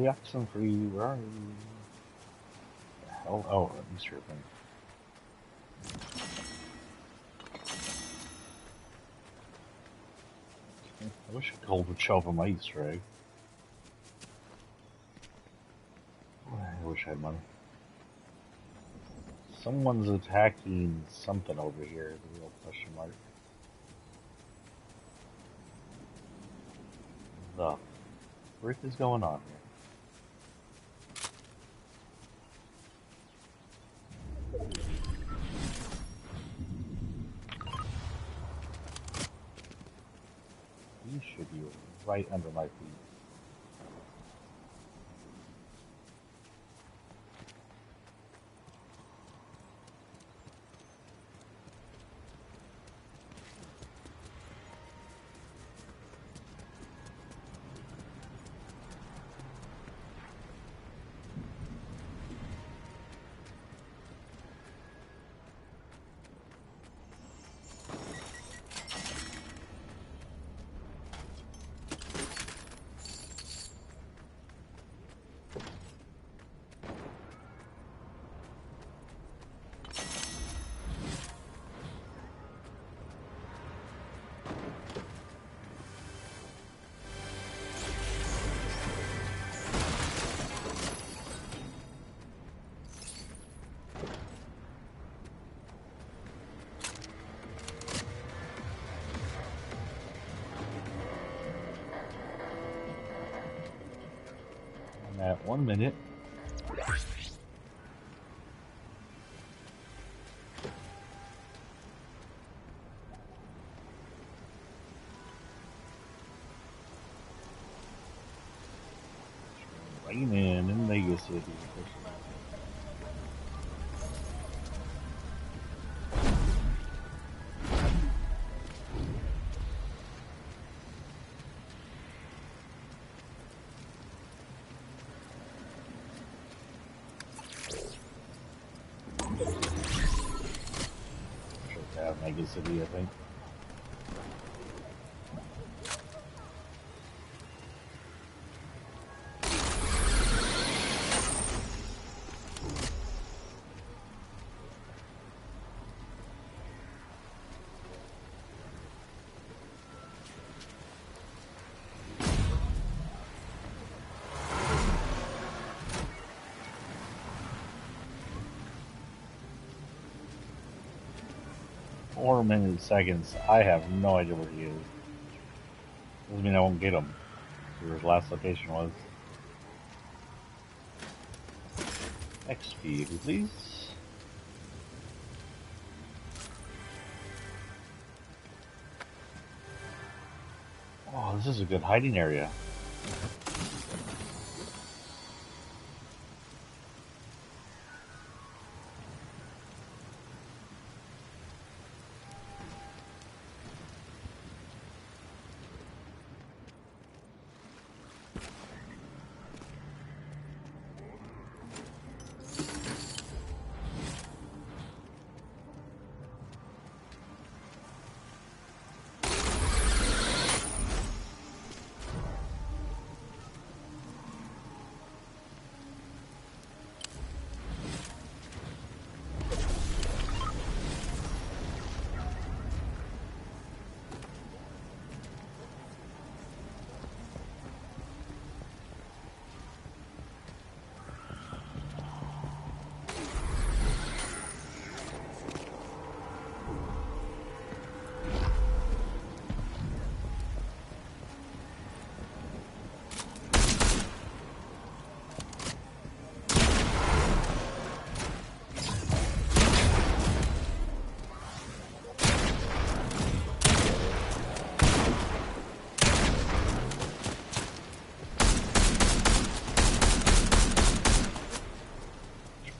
oxen for you. Where are you? The hell? Oh, Easter thing. I wish gold would show up on my Easter egg. I wish I had money. Someone's attacking something over here. The real question mark. The frick is going on here? You should be right under my feet. At 1 minute. Raining in Vegas City. Vegas City, I think. Four minutes, seconds. I have no idea where he is. Doesn't mean I won't get him. Where his last location was. XP, please. Oh, this is a good hiding area.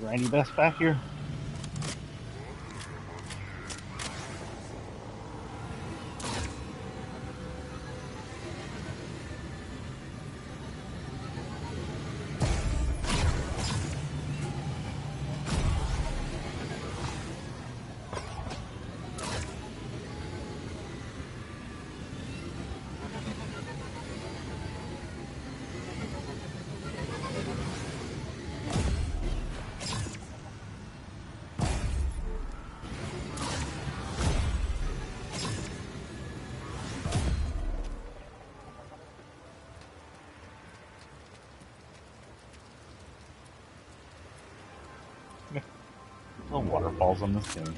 Randy Best back here? the waterfalls on this game.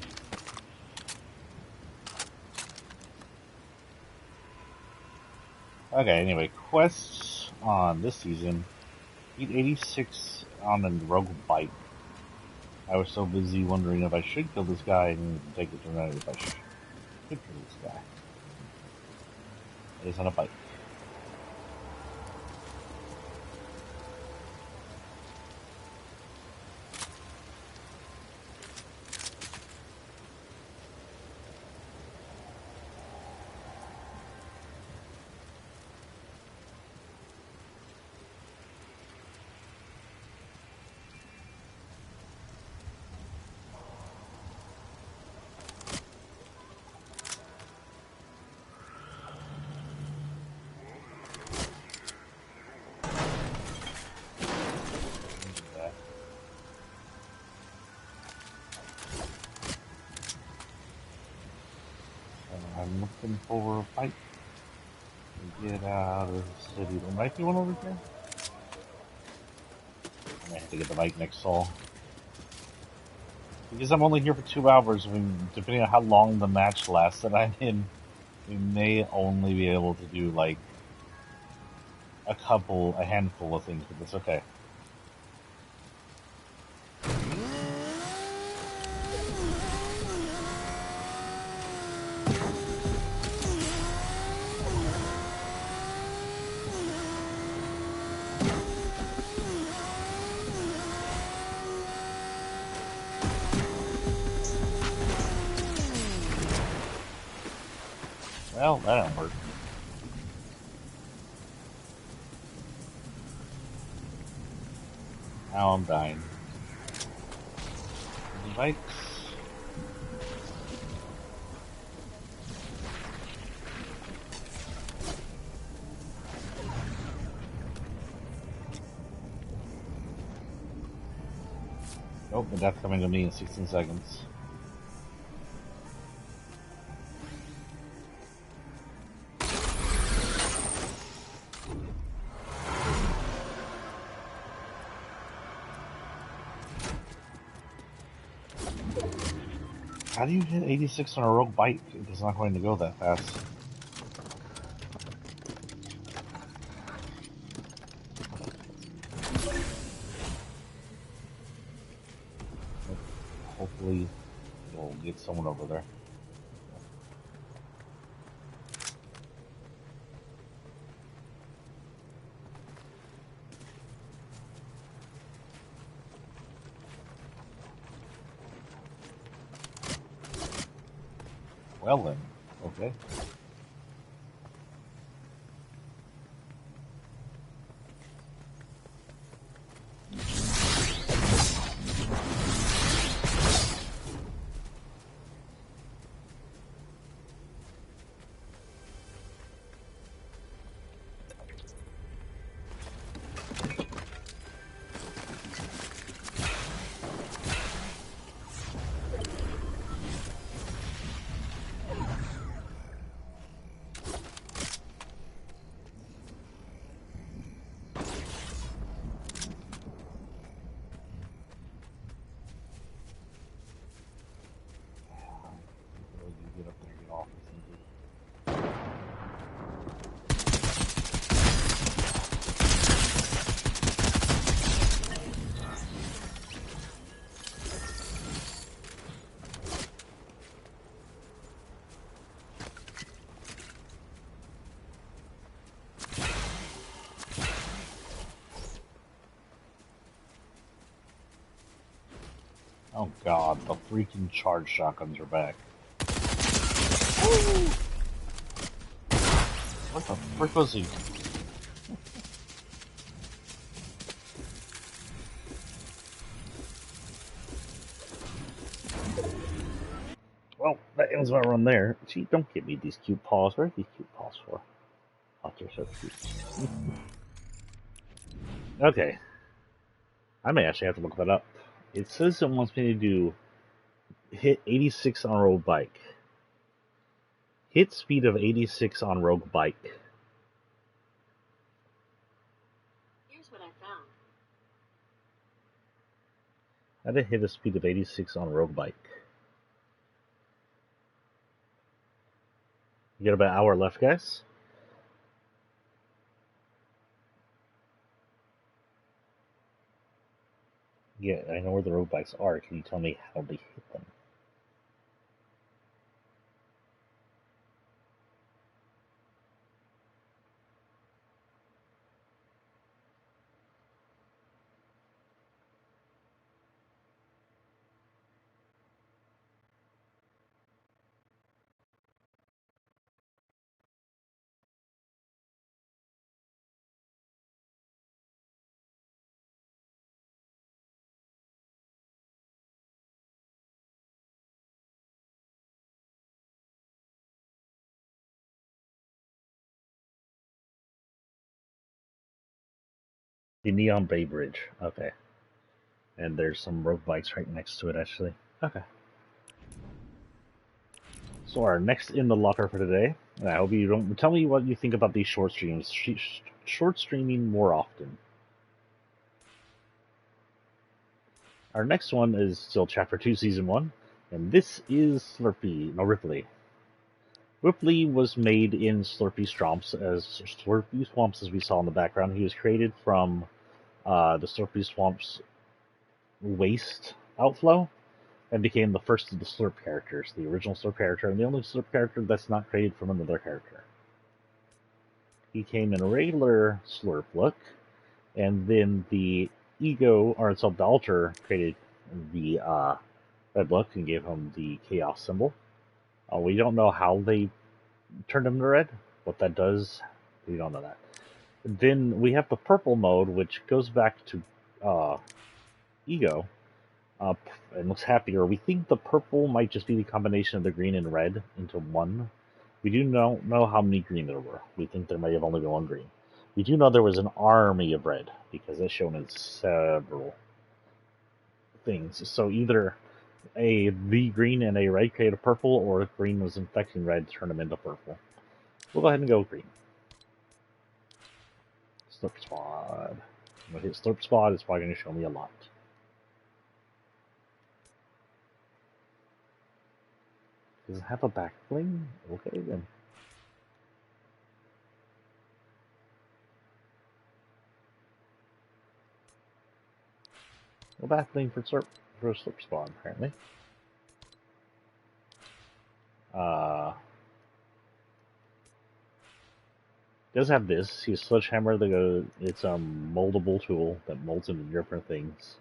Okay, anyway, quests on this season. Beat 86 on a rogue bike. I was so busy wondering if I should kill this guy and take it to know if I should kill this guy. It is on a bike. I'm looking for a bike to get out of the city. There might be one over here. I may have to get the bike next fall. Because I'm only here for 2 hours, I mean, depending on how long the match lasts that I'm in, we may only be able to do like a handful of things, but that's okay. Well, that didn't work. Now I'm dying. Bikes. Nope, the death coming to me in 16 seconds. How do you hit 86 on a rogue bike? It's not going to go that fast. Hopefully, we'll get someone over there. Well then, okay. Get up there and get off this thing. Oh god, the freaking charge shotguns are back. What the frick was he? Well, that ends my run there. Gee, don't give me these cute paws. What are these cute paws for? Oh, they're so cute. Okay. I may actually have to look that up. It says it wants me to do hit 86 on rogue bike. Hit speed of 86 on rogue bike. Here's what I found. How to hit a speed of 86 on a road bike. You got about an hour left, guys. Yeah, I know where the road bikes are. Can you tell me how to hit them? The Neon Bay Bridge. Okay. And there's some road bikes right next to it, actually. Okay. So our next in the locker for today, and I hope you don't tell me what you think about these short streams. Short streaming more often. Our next one is still Chapter 2, Season 1, and this is Ripley. Ripley was made in Slurpy Swamps, as we saw in the background. He was created from the Slurpy Swamps waste outflow and became the first of the Slurp characters, the original Slurp character, and the only Slurp character that's not created from another character. He came in a regular Slurp look, and then the Ego, or itself the Alter, created the red look and gave him the Chaos symbol. We don't know how they turned him to red. What that does, we don't know that. Then we have the purple mode, which goes back to Ego, and looks happier. We think the purple might just be the combination of the green and red into one. We do not know how many green there were. We think there may have only been one green. We do know there was an army of red, because it's shown in several things. So either the green and a red create a purple, or if green was infecting red, turn them into purple. We'll go ahead and go green. Slurp Squad. I'm going to hit Slurp Squad. It's probably going to show me a lot. Does it have a back bling? Okay, then. No back bling for Slurp Squad, apparently. Does have this. He's Sledgehammer. It's a moldable tool that molds into different things.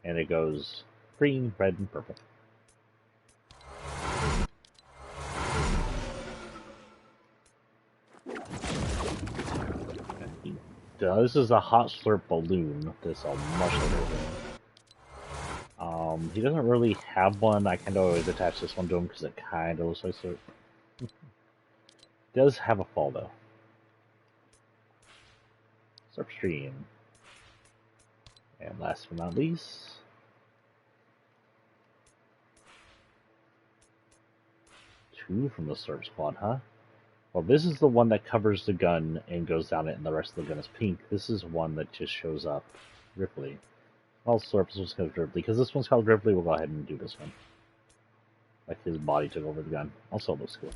And it goes green, red, and purple. This is a hot slurp balloon. This is a much later thing. He doesn't really have one. I kind of always attach this one to him because it kind of looks like slurp. Does have a fall though. Slurp stream. And last but not least, two from the Slurp Squad, huh? Well, this is the one that covers the gun and goes down it, and the rest of the gun is pink. This is one that just shows up Ripley. All Slurps was called Ripley. Because this one's called Ripley, we'll go ahead and do this one. Like his body took over the gun. Also looks cool.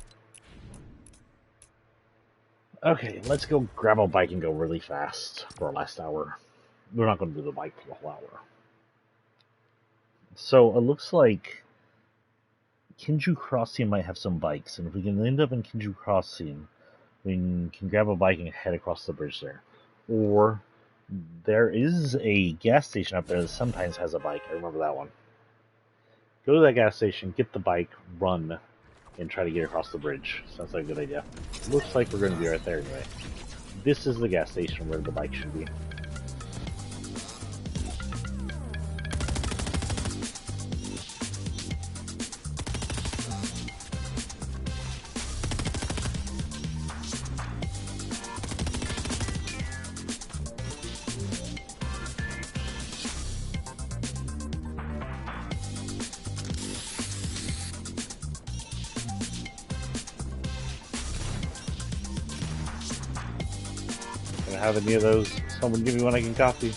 Okay, let's go grab a bike and go really fast for our last hour. We're not going to do the bike for the whole hour. So it looks like Kinju Crossing might have some bikes, and if we can end up in Kinju Crossing, we can grab a bike and head across the bridge there. Or there is a gas station up there that sometimes has a bike. I remember that one. Go to that gas station, get the bike, run, and try to get across the bridge. Sounds like a good idea. Looks like we're going to be right there anyway. This is the gas station where the bike should be. have any of those? Someone give me one I can copy.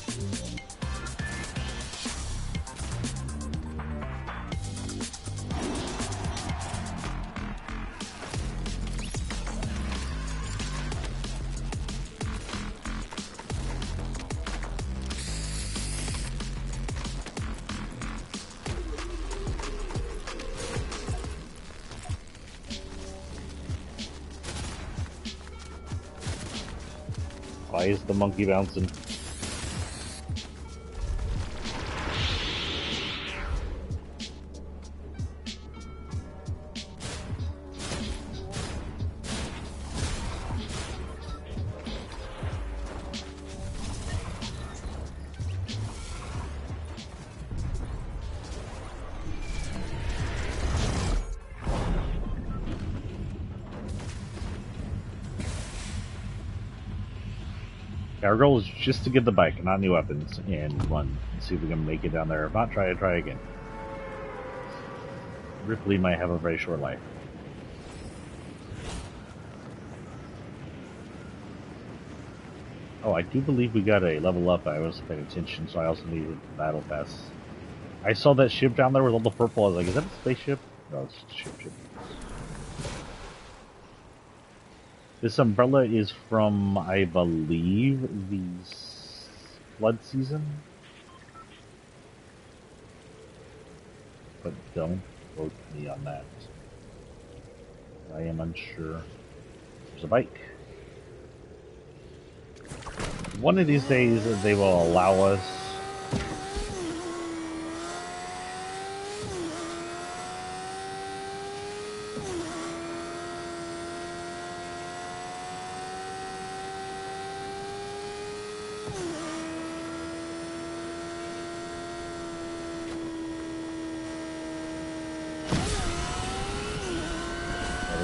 Why is the monkey bouncing? Our goal is just to get the bike, not new weapons, and run and see if we can make it down there. If not, try again. Ripley might have a very short life. Oh, I do believe we got a level up. I wasn't paying attention, so I also needed the battle pass. I saw that ship down there with all the purple. I was like, is that a spaceship? No, it's just a ship. This umbrella is from, I believe, the flood season. But don't quote me on that. I am unsure. There's a bike. One of these days they will allow us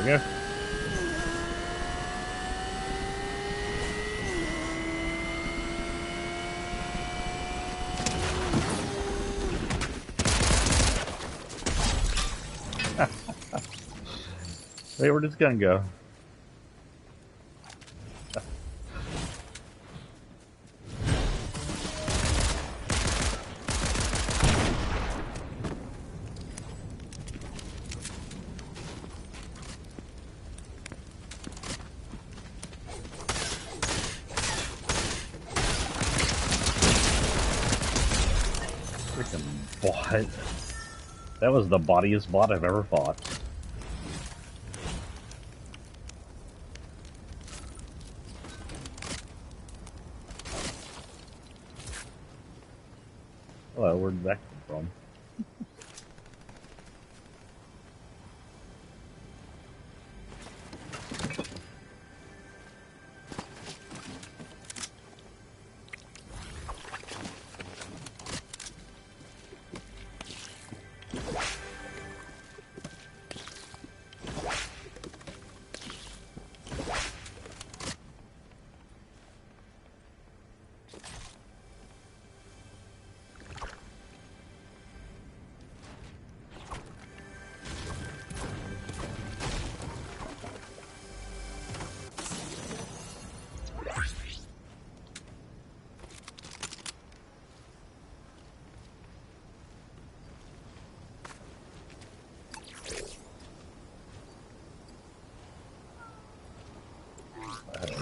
There we go. Hey, where did this gun go? Freaking bot. That was the bodiest bot I've ever fought. Hello, where did that come from?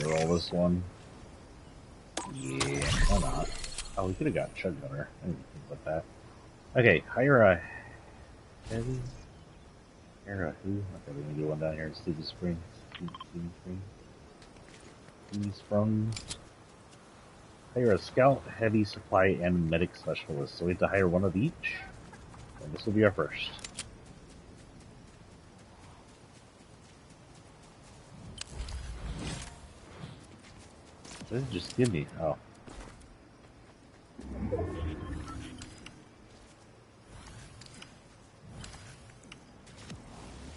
Roll this one. Yeah, why not? Oh, we could have got Chug Gunner. I didn't think about that. Okay, hire a heavy. Hire a who? Okay, we're gonna do one down here in Stevie Springs. Stevie Springs. Hire a scout, heavy supply, and medic specialist. So we have to hire one of each. And this will be our first. This is just give me. Oh.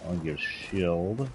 I'll give shield.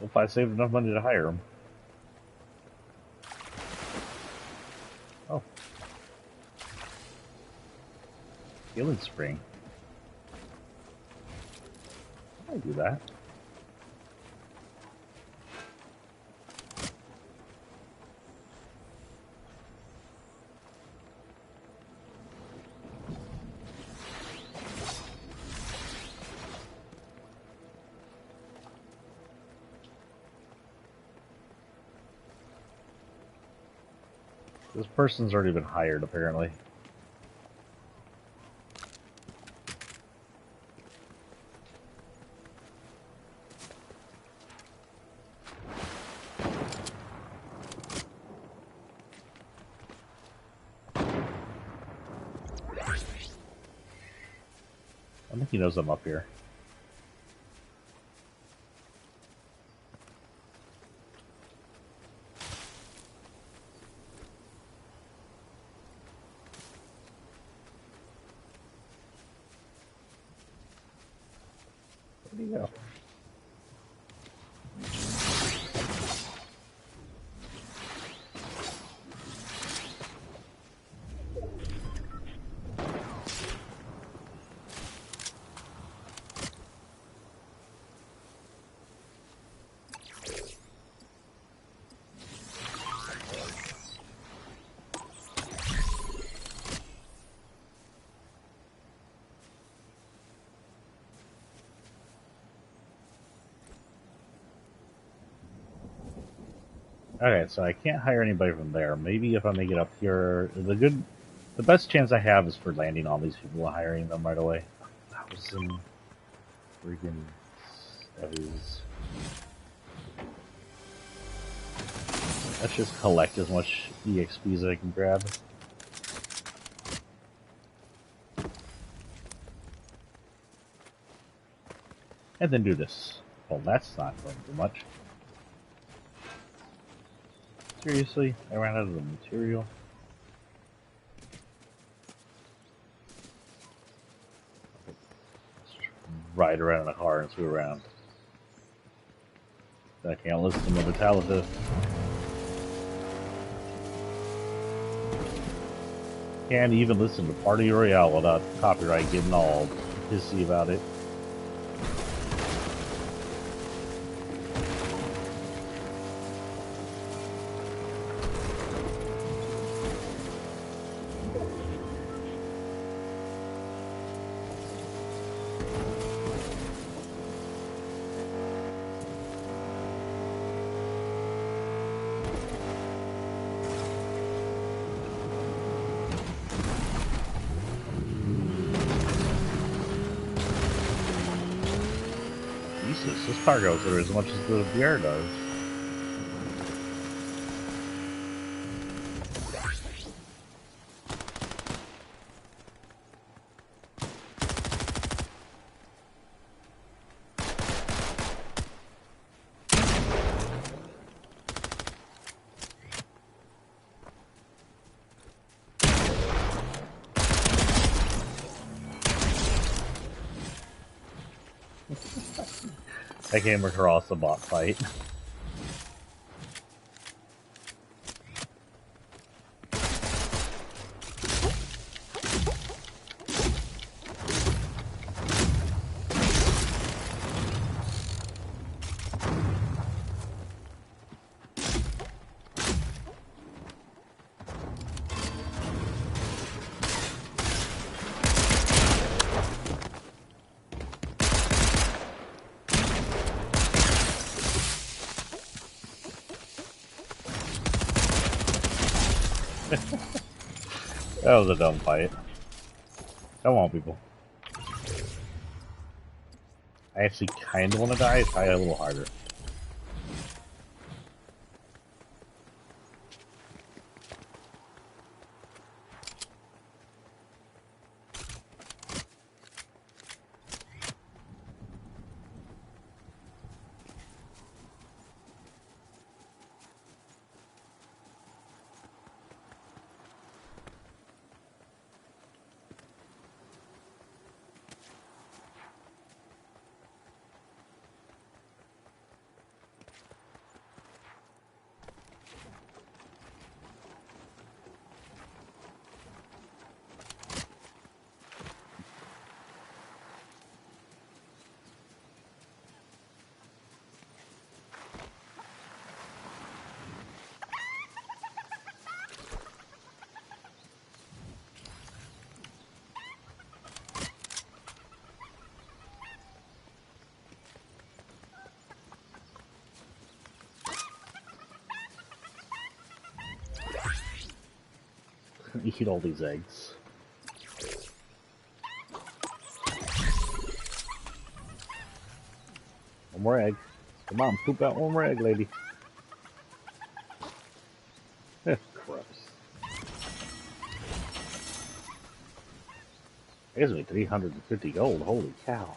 If I saved enough money to hire him. Oh. Healing spring. I do that. This person's already been hired, apparently. I think he knows I'm up here. Where'd he go? Okay, so I can't hire anybody from there. Maybe if I make it up here, the best chance I have is for landing all these people and hiring them right away. 1,000 freaking studies. Let's just collect as much EXP as I can grab. And then do this. Well, that's not going to do much. Seriously? I ran out of the material? Let's ride around in a car and screw around. I can't listen to Metallica. Can't even listen to Party Royale without copyright getting all pissy about it. Jesus, this car goes through as much as the VR does. I came across a bot fight. That was a dumb fight. Come on, people. I actually kind of want to die. Try a little harder. Eat all these eggs. One more egg. Come on, poop out one more egg, lady. Gross. It gives me 350 gold. Holy cow.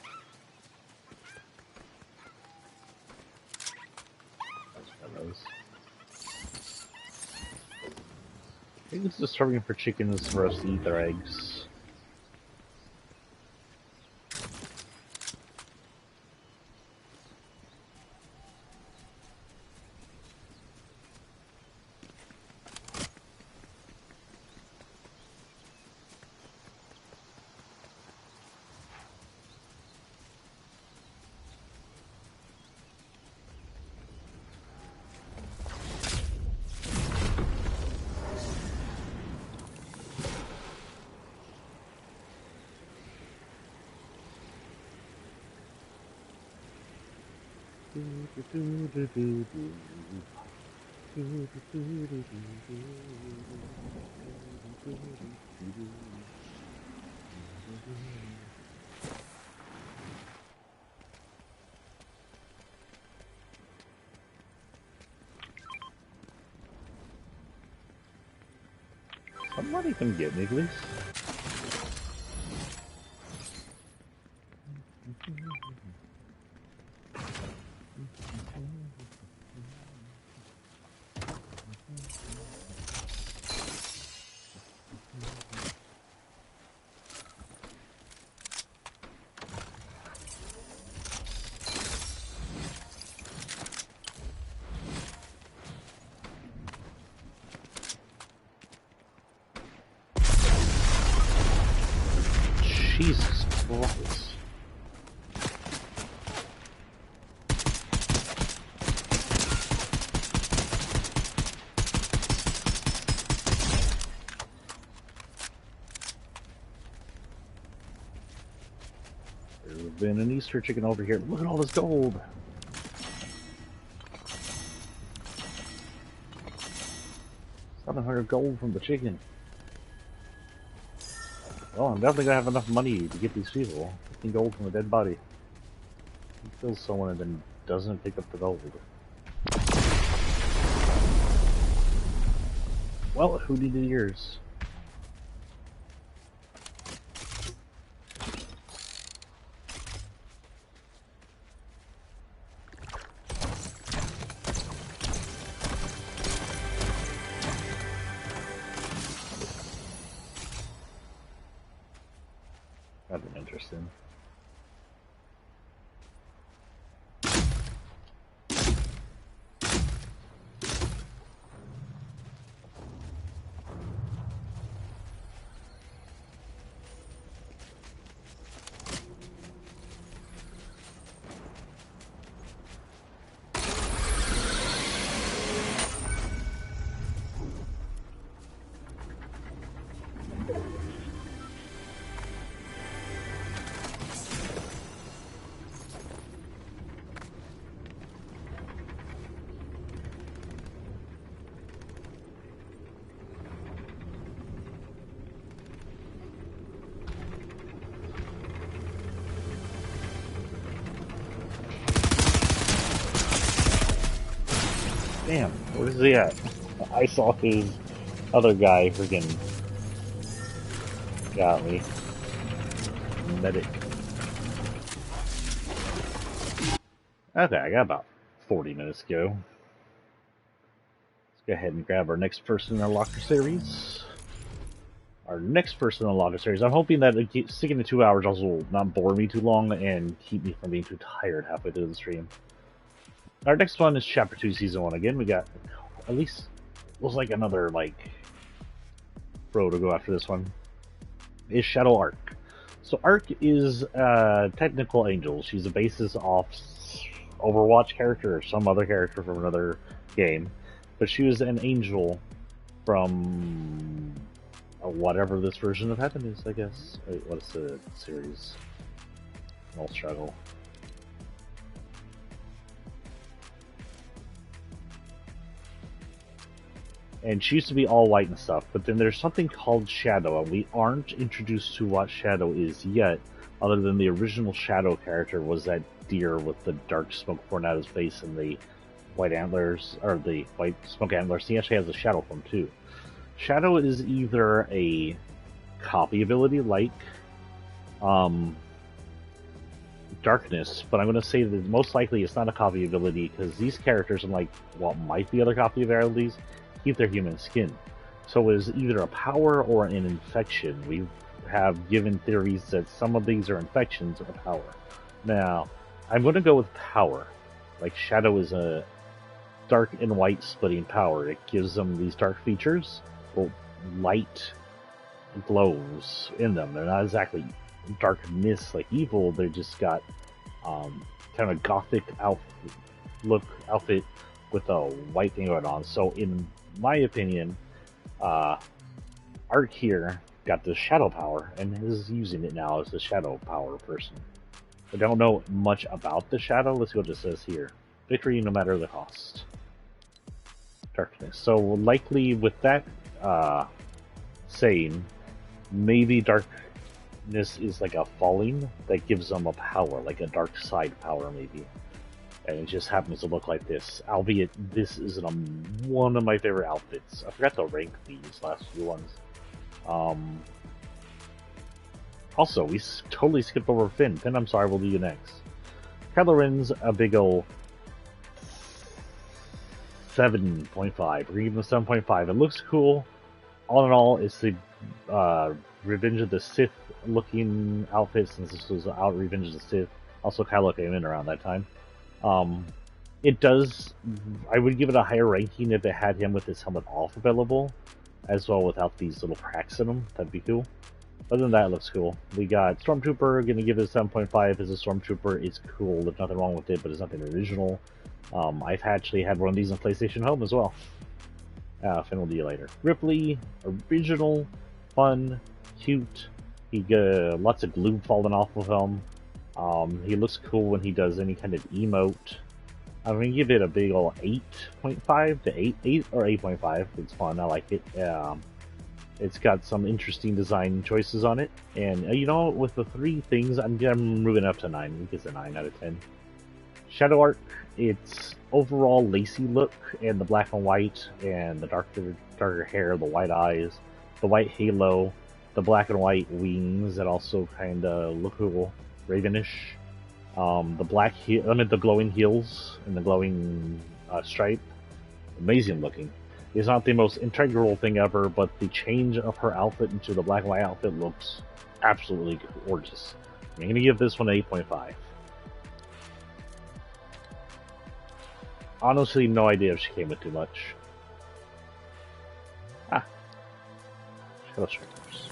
I think it's disturbing for chickens for us to eat their eggs. Somebody can get me, please. Jesus Christ. There's been an Easter chicken over here. Look at all this gold. $700 gold from the chicken. Well, I'm definitely gonna have enough money to get these people. 15 gold from a dead body. He kills someone and then doesn't pick up the gold. Well, who needed yours? That'd been interesting. Damn, where's he at? I saw his other guy freaking got me. Medic. Okay, I got about 40 minutes to go. Let's go ahead and grab our next person in our locker series. Our next person in the locker series. I'm hoping that sticking to 2 hours also will not bore me too long and keep me from being too tired halfway through the stream. Our next one is Chapter 2, Season 1. Again, we got at least looks like another row to go after this one. Is Shadow Arc. So Arc is a technical angel. She's a basis off Overwatch character or some other character from another game. But she was an angel from whatever this version of Heaven is, I guess. Wait, what's the series? I'll struggle. And she used to be all white and stuff, but then there's something called Shadow, and we aren't introduced to what Shadow is yet, other than the original Shadow character was that deer with the dark smoke pouring out of his face and the white antlers, or the white smoke antlers. He actually has a Shadow form too. Shadow is either a copy ability like Darkness, but I'm going to say that most likely it's not a copy ability because these characters, unlike what might be other copy abilities, keep their human skin. So it is either a power or an infection. We have given theories that some of these are infections or power. Now, I'm going to go with power. Like Shadow is a dark and white splitting power. It gives them these dark features, well, light glows in them. They're not exactly dark mist like evil. They just got kind of a gothic outfit with a white thing going on. So in my opinion, Art here got the shadow power and is using it now as the shadow power person. I don't know much about the shadow. Let's see what it says here. Victory no matter the cost. Darkness. So likely with that saying, maybe darkness is like a falling that gives them a power, like a dark side power maybe. And it just happens to look like this, albeit this isn't one of my favorite outfits. I forgot to rank these last few ones. Also, we totally skipped over Finn. Finn, I'm sorry, we'll do you next. Kylo Ren's a big ol' 7.5. We're gonna give him a 7.5. It looks cool. All in all, it's the Revenge of the Sith looking outfit, since this was out Revenge of the Sith. Also, Kylo came in around that time. It does. I would give it a higher ranking if it had him with his helmet off available, as well without these little cracks in him. That'd be cool. Other than that, it looks cool. We got Stormtrooper, gonna give it a 7.5 as a Stormtrooper. It's cool, there's nothing wrong with it, but it's nothing original. I've actually had one of these in PlayStation Home as well. Finn will do you later. Ripley, original, fun, cute. He got lots of glue falling off of him. He looks cool when he does any kind of emote. I'm gonna give it a big ol' 8.5 to 8 or 8.5. It's fun, I like it. It's got some interesting design choices on it, and you know, with the three things, I'm moving up to 9. I think it's a 9 out of 10. Shadow Arc, it's overall lacy look, and the black and white, and the darker hair, the white eyes, the white halo, the black and white wings that also kind of look cool, ravenish. The glowing heels and the glowing stripe, amazing looking. It's not the most integral thing ever, but the change of her outfit into the black and white outfit looks absolutely gorgeous. I'm going to give this one an 8.5. Honestly, no idea if she came with too much. Shadow Strikers.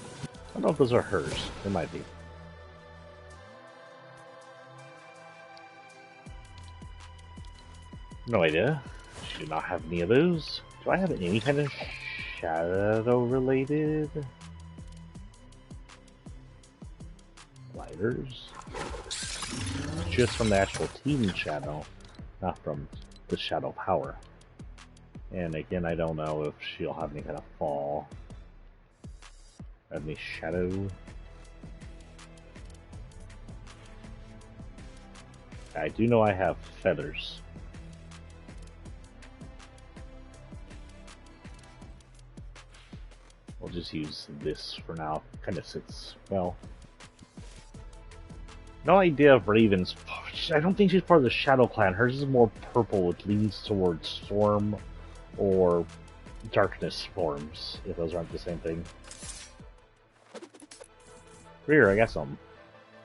I don't know if those are hers. They might be. No idea. She do not have any of those. Do I have any kind of shadow related gliders? Just from the actual team shadow, not from the shadow power. And again, I don't know if she'll have any kind of fall. Have any shadow. I do know I have feathers. We'll just use this for now. Kind of sits well. No idea of Raven's. I don't think she's part of the Shadow Clan. Hers is more purple, which leans towards Storm or Darkness forms, if those aren't the same thing. Rear, I got some.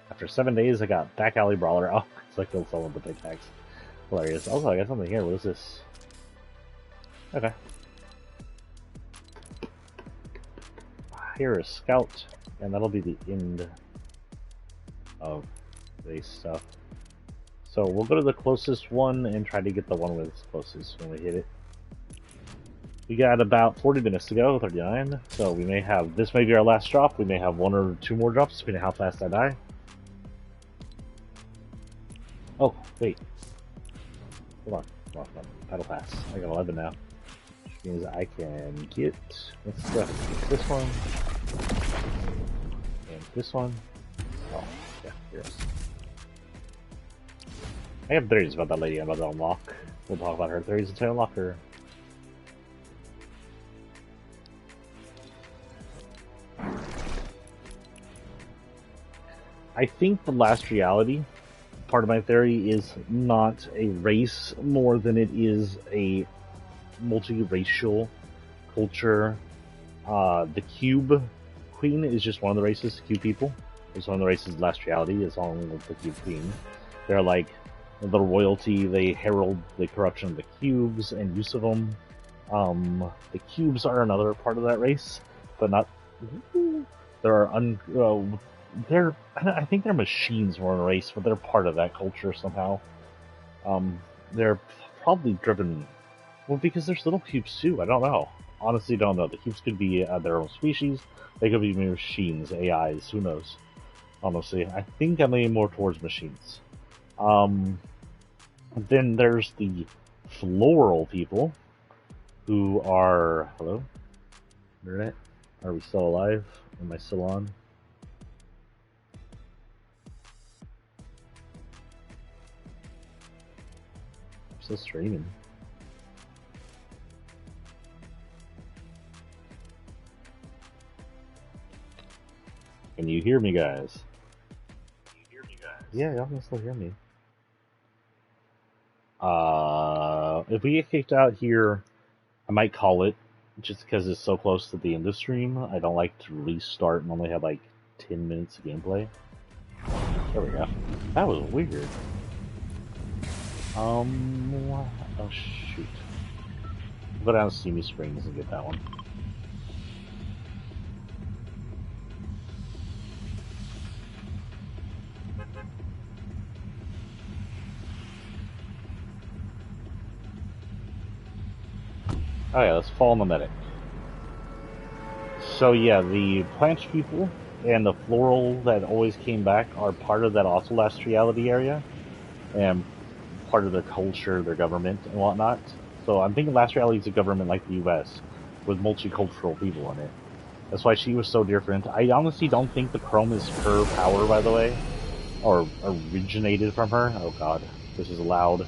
After 7 days, I got Back Alley Brawler. Oh, it's like killed someone with the pickaxe. Hilarious. Also, I got something here. What is this? Okay. Here is Scout, and that'll be the end of this stuff. So we'll go to the closest one and try to get the one with closest when we hit it. We got about 40 minutes to go, 39. So we may have, this may be our last drop. We may have 1 or 2 more drops, depending on how fast I die. Oh, wait. Hold on. Battle Pass. I got 11 now. Means I can get this one and this one. Oh, yeah, here. I have theories about that lady I'm about to unlock. We'll talk about her theories until I unlock her. I think the last reality, part of my theory, is not a race more than it is a multiracial culture. The Cube Queen is just one of the races, the Cube people. It's one of the races last reality, is along with the Cube Queen. They're like the royalty, they herald the corruption of the cubes and use of them. The cubes are another part of that race, but not. There are I think they're machines more than a race, but they're part of that culture somehow. They're probably driven, well, because there's little cubes too. I don't know. Honestly, don't know. The cubes could be their own species. They could be machines, AIs. Who knows? Honestly, I think I'm leaning more towards machines. Then there's the floral people, who are hello, internet. Are we still alive? Am I still on? I'm still streaming. Can you hear me, guys? Yeah, y'all can still hear me. If we get kicked out here, I might call it, just because it's so close to the end of the stream. I don't like to restart and only have like 10 minutes of gameplay. There we go. That was weird. Oh shoot. Go down to Steamy Springs and get that one. Oh yeah, let's fall on the medic. So yeah, the plant people and the floral that always came back are part of that also last reality area, and part of their culture, their government, and whatnot. So I'm thinking last reality is a government like the U.S. with multicultural people in it. That's why she was so different. I honestly don't think the Chrome is her power, by the way, or originated from her. Oh god, this is loud.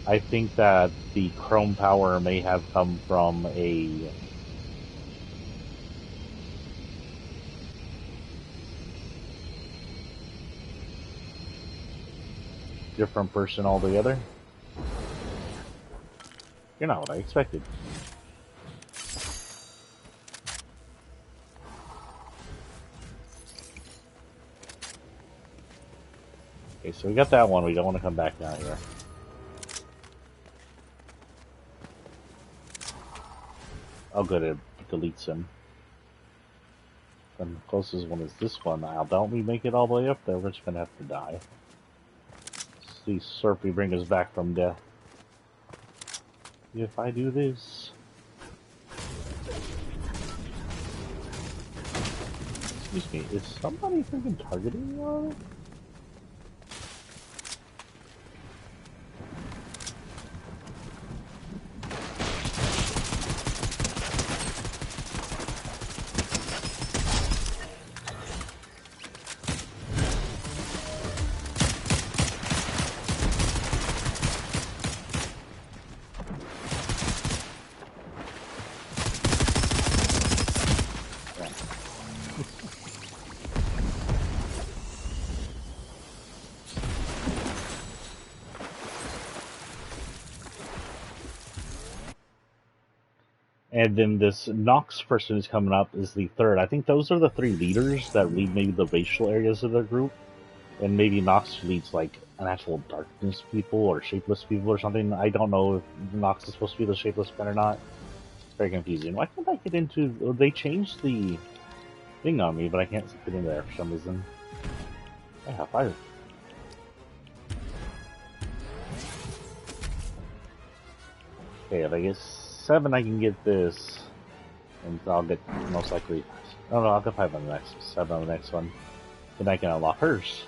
I think that the Chrome power may have come from a different person altogether. You're not what I expected. Okay, so we got that one. We don't want to come back down here. Oh good, it deletes him. And the closest one is this one. Now, don't we make it all the way up there? We're just gonna have to die. See Serpy bring us back from death. If I do this... Excuse me, is somebody freaking targeting me already? And then this Nox person who's coming up is the third. I think those are the three leaders that lead maybe the racial areas of their group. And maybe Nox leads like an actual darkness people or shapeless people or something. I don't know if Nox is supposed to be the shapeless one or not. It's very confusing. Why can't I get into... They changed the thing on me, but I can't get in there for some reason. Yeah, fire. Okay, if I get 7, I can get this. And I'll get most likely... Oh no, I'll get 5 on the next, 7 on the next one. Then I can unlock hers.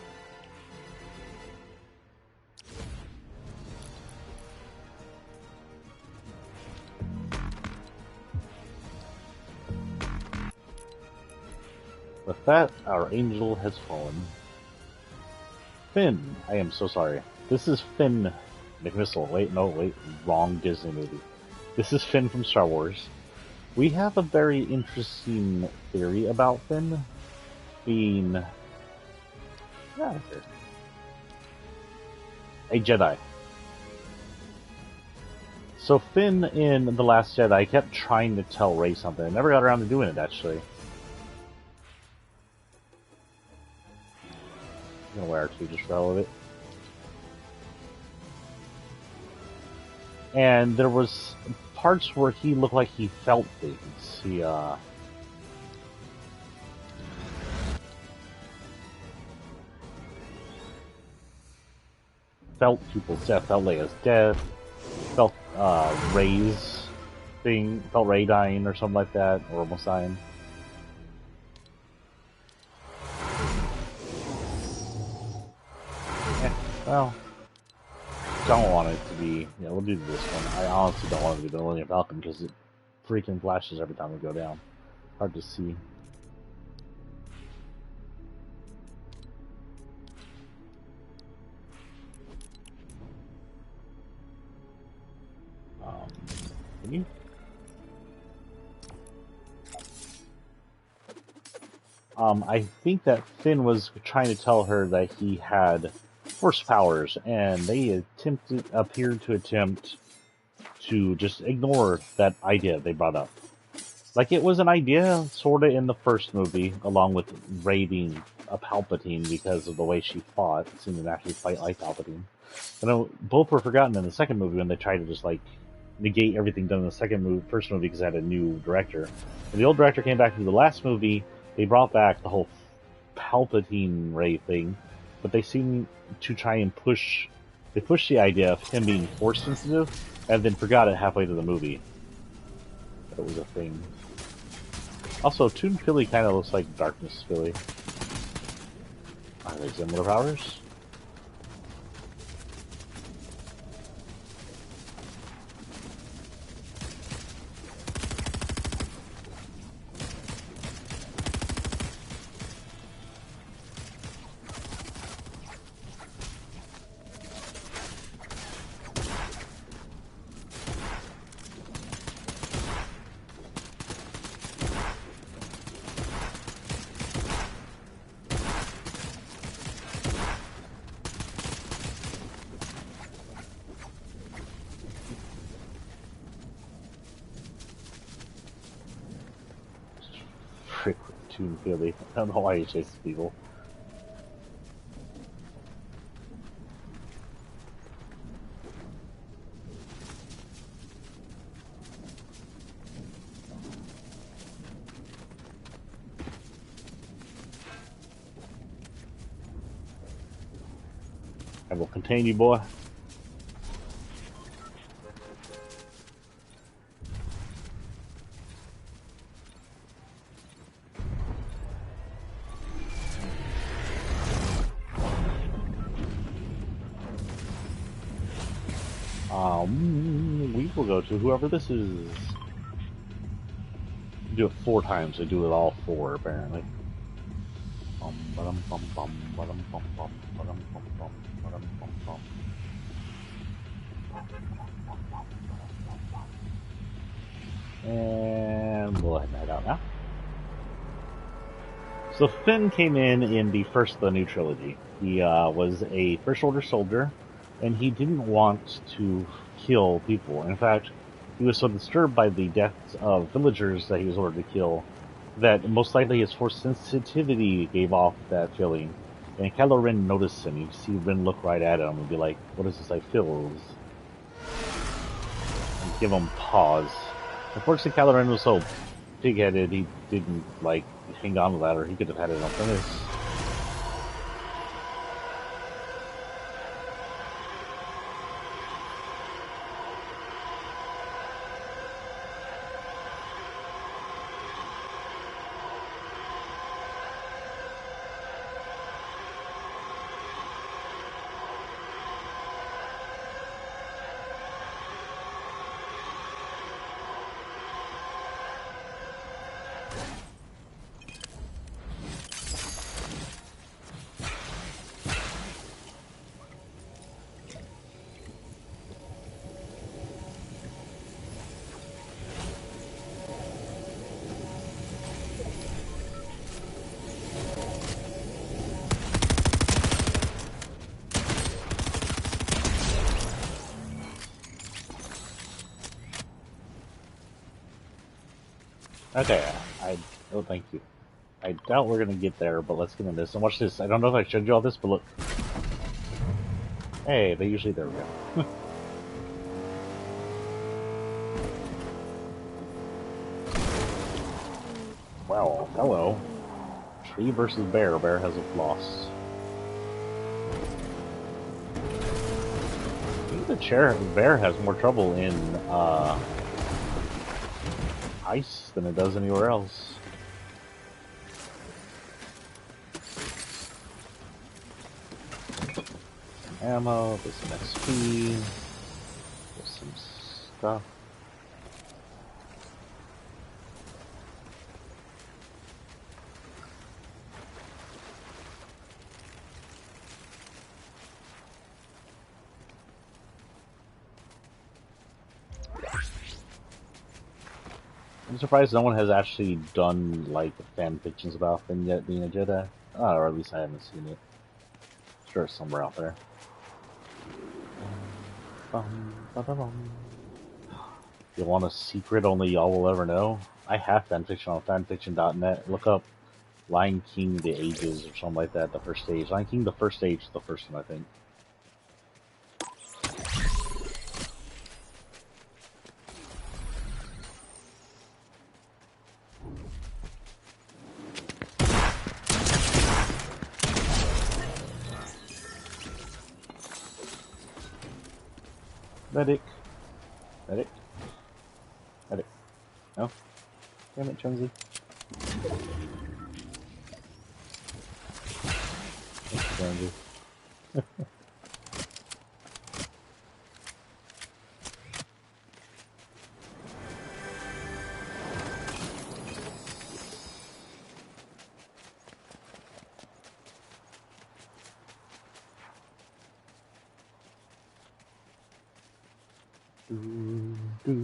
With that, our angel has fallen. Finn, I am so sorry. This is Finn McMissile. Wait, wrong Disney movie. This is Finn from Star Wars. We have a very interesting theory about Finn being a Jedi. So Finn in The Last Jedi kept trying to tell Rey something. I never got around to doing it, actually. I'm gonna wear R2 just for the hell of it. And there was parts where he looked like he felt things. He felt people's death, felt Leia's death, felt Rey's thing, felt Rey dying or something like that, or almost dying. Well, don't want it to be. Yeah, we'll do this one. I honestly don't want it to be the Millennium Falcon because it freaking flashes every time we go down. Hard to see. Can you? I think that Finn was trying to tell her that he had force powers, and they appeared to attempt to just ignore that idea they brought up. Like, it was an idea, sorta, in the first movie, along with Rey being a Palpatine because of the way she fought, seemed to actually fight like Palpatine. I know both were forgotten in the second movie when they tried to just, like, negate everything done in the first movie because it had a new director. When the old director came back to the last movie, they brought back the whole Palpatine Rey thing, but they seem to try and push the idea of him being force sensitive, and then forgot it halfway through the movie. That was a thing. Also, Toon Philly kind of looks like Darkness Philly. Are they similar powers? Toon Philly. I don't know why he chases people. I will contain you, boy. We will go to whoever this is. Do it 4 times. They do it all 4, apparently. And we'll head that out now. So Finn came in the first of the new trilogy. He was a First Order soldier, and he didn't want to kill people. In fact, he was so disturbed by the deaths of villagers that he was ordered to kill that most likely his force sensitivity gave off that feeling. And Kylo Ren noticed him. You see Ren look right at him and be like, "What is this I feel?" And give him pause. Unfortunately, Kylo Ren was so pig-headed, he didn't, like, hang on to that, or he could have had it on finish. Okay, oh, thank you. I doubt we're gonna get there, but let's get into this. And watch this. I don't know if I showed you all this, but look. Hey, they usually, there we go. Wow, hello. Tree versus bear. Bear has lost. I think the bear has more trouble in ice than it does anywhere else. Some ammo, there's some XP, there's some stuff. I'm surprised no one has actually done, like, fan fictions about Finn yet being a Jedi. Or at least I haven't seen it. Sure, it's somewhere out there. You want a secret only y'all will ever know? I have fanfiction on fanfiction.net. Look up Lion King The Ages or something like that, the first stage. Lion King The First Stage is the first one, I think. Medic. Medic. Medic. No? Damn it, Jonesy. Thanks, Jonesy. Do.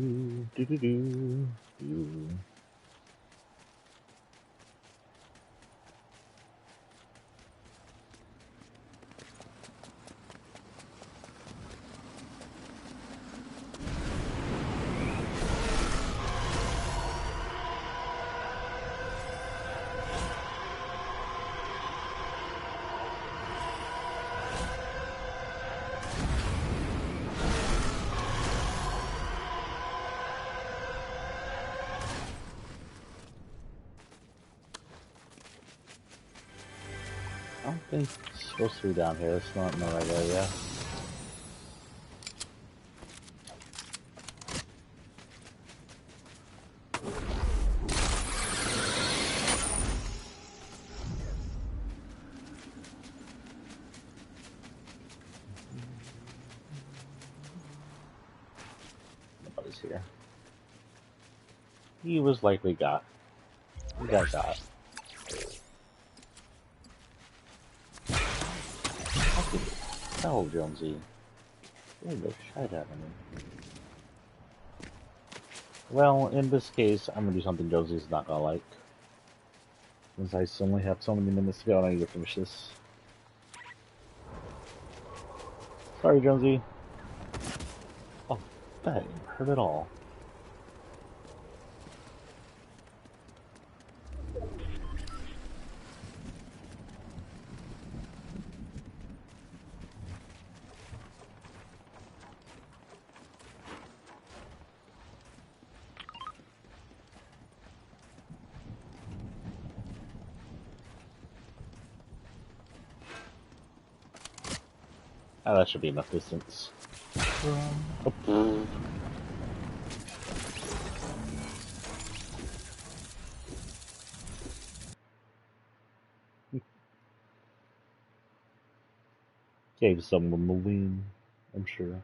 I don't think it's supposed to be down here. It's not in the right area. Nobody's here. He was likely got. He got. No, Jonesy. You're the shit out of me. Well, in this case, I'm gonna do something Josie's not gonna like. Since I only have so many minutes to go and I need to finish this. Sorry, Jonesy. Oh, that didn't hurt at all. Oh, that should be enough distance. Oh. Gave someone the win, I'm sure.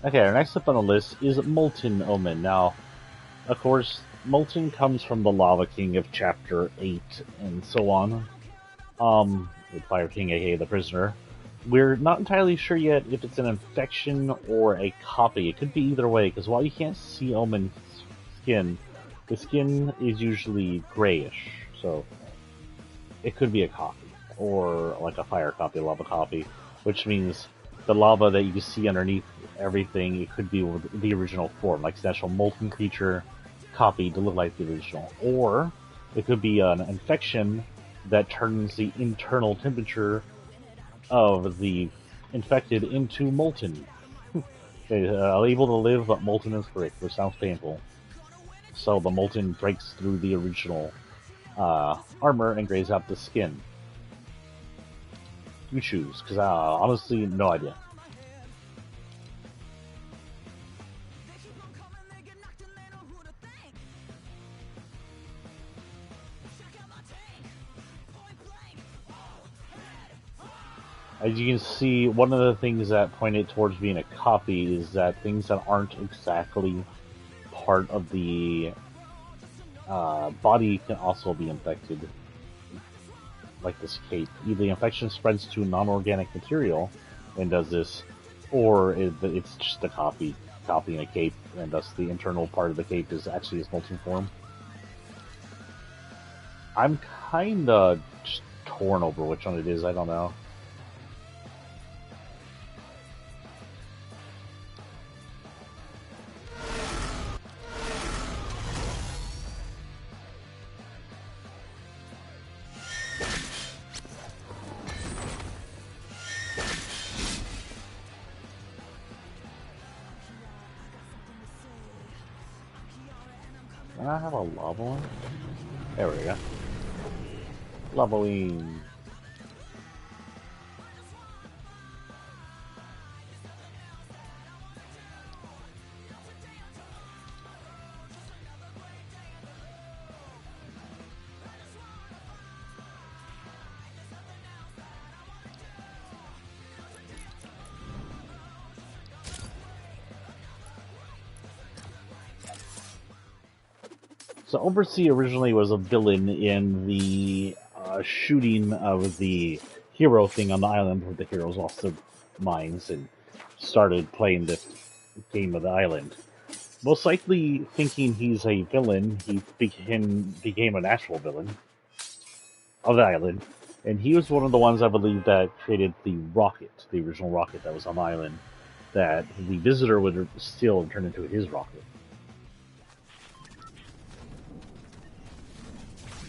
Okay, our next up on the list is Molten Omen. Now, of course, Molten comes from the Lava King of Chapter 8 and so on. With Fire King, aka the Prisoner. We're not entirely sure yet if it's an infection or a copy. It could be either way, because while you can't see Omen's skin, the skin is usually grayish, so it could be a copy. or like a fire copy, lava copy, which means the lava that you see underneath everything, it could be the original form, like an actual molten creature copy to look like the original, or it could be an infection that turns the internal temperature of the infected into molten. They are able to live, but molten is correct, which sounds painful. So the molten breaks through the original armor and grazes out the skin. You choose, because honestly, no idea. As you can see, one of the things that pointed towards being a copy is that things that aren't exactly part of the body can also be infected. Like this cape. Either the infection spreads to non-organic material and does this, or it's just a copying a cape, and thus the internal part of the cape is actually its molten form. I'm kinda just torn over which one it is, I don't know. Can I have a lava one? There we go. Leveling. So Oversea originally was a villain in the shooting of the hero thing on the island where the heroes lost their minds and started playing the game of the island. Most likely thinking he's a villain, he became an actual villain of the island. And he was one of the ones, I believe, that created the rocket, the original rocket that was on the island, that the visitor would steal and turn into his rocket.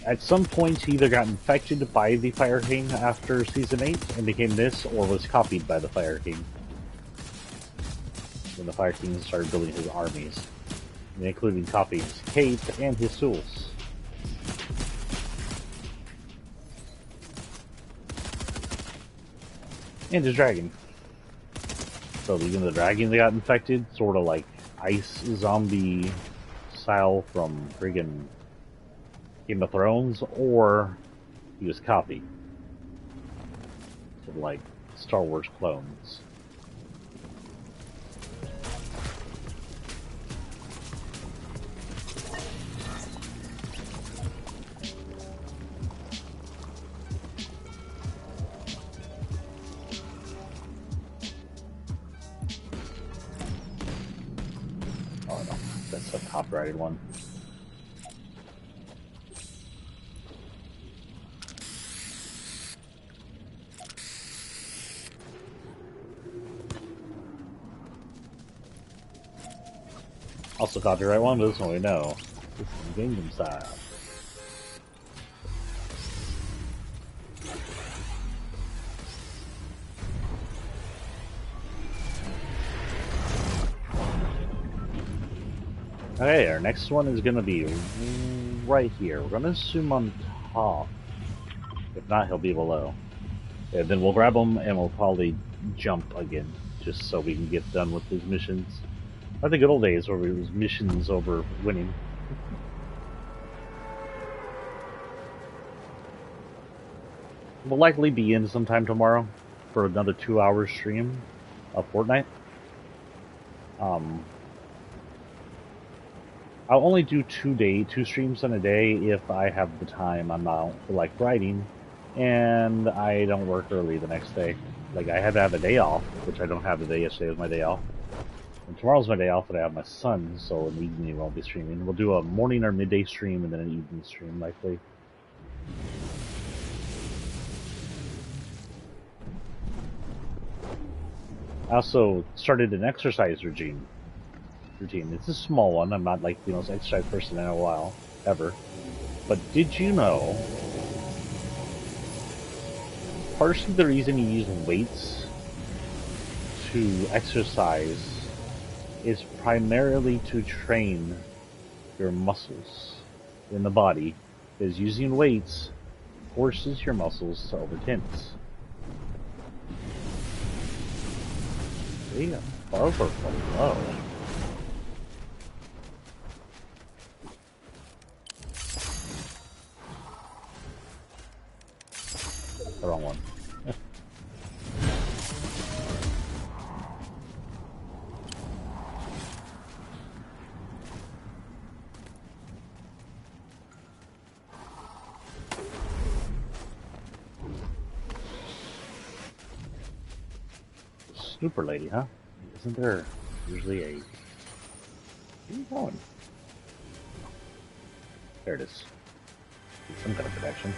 At some point, he either got infected by the Fire King after Season 8 and became this, or was copied by the Fire King. When the Fire King started building his armies, including copying his cape and his tools. And his dragon. So even the dragon that got infected, sort of like ice zombie style from friggin' Game of Thrones, or he was copied. Sort of like Star Wars clones. Oh no, that's a copyrighted one. Also copyright one, but this one we know. This is Gangnam Style. Okay, our next one is gonna be right here. We're gonna assume on top. If not, he'll be below. And then we'll grab him and we'll probably jump again, just so we can get done with these missions. Like the good old days where it was missions over winning. We'll likely be in sometime tomorrow for another 2-hour stream of Fortnite. I'll only do 2 streams in a day if I have the time. I'm not like writing, and I don't work early the next day. Like I had to have a day off, which I don't have today. Yesterday was my day off. And tomorrow's my day off, but I have my son, so in the evening I'll be streaming. We'll do a morning or midday stream and then an evening stream, likely. I also started an exercise routine. It's a small one. I'm not like the most exercise person in a while, ever. But did you know, partially the reason you use weights to exercise is primarily to train your muscles in the body, is using weights forces your muscles to overtense. See, over below. The wrong one. Snooper lady, huh? Isn't there usually a... Where are you going? There it is. Some kind of protection.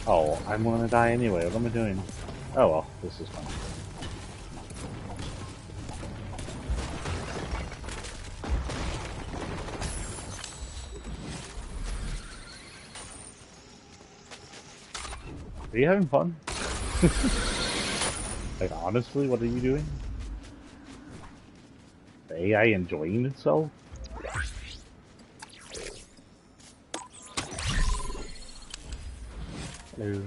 Oh, I'm gonna die anyway. What am I doing? Oh well, this is fun. Are you having fun? Like, honestly, what are you doing? The AI enjoying itself? Hello.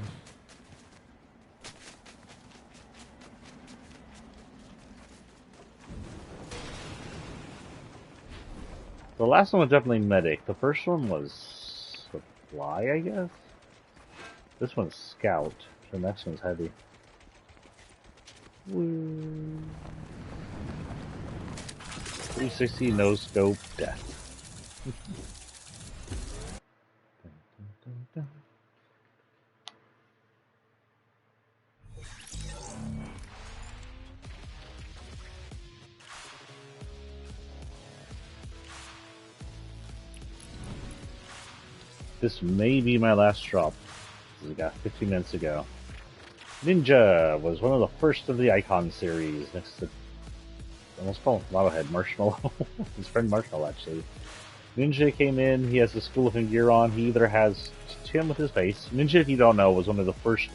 The last one was definitely medic. The first one was supply, I guess? This one's scout. The next one's heavy. Woo. 360 no scope death. This may be my last drop. We got 15 minutes ago. Ninja was one of the first of the Icon series, next to, I almost call him Lavahead, Marshmallow. His friend Marshmallow, actually. Ninja came in, he has the school looking gear on, he either has Tim with his face. Ninja, if you don't know, was one of the first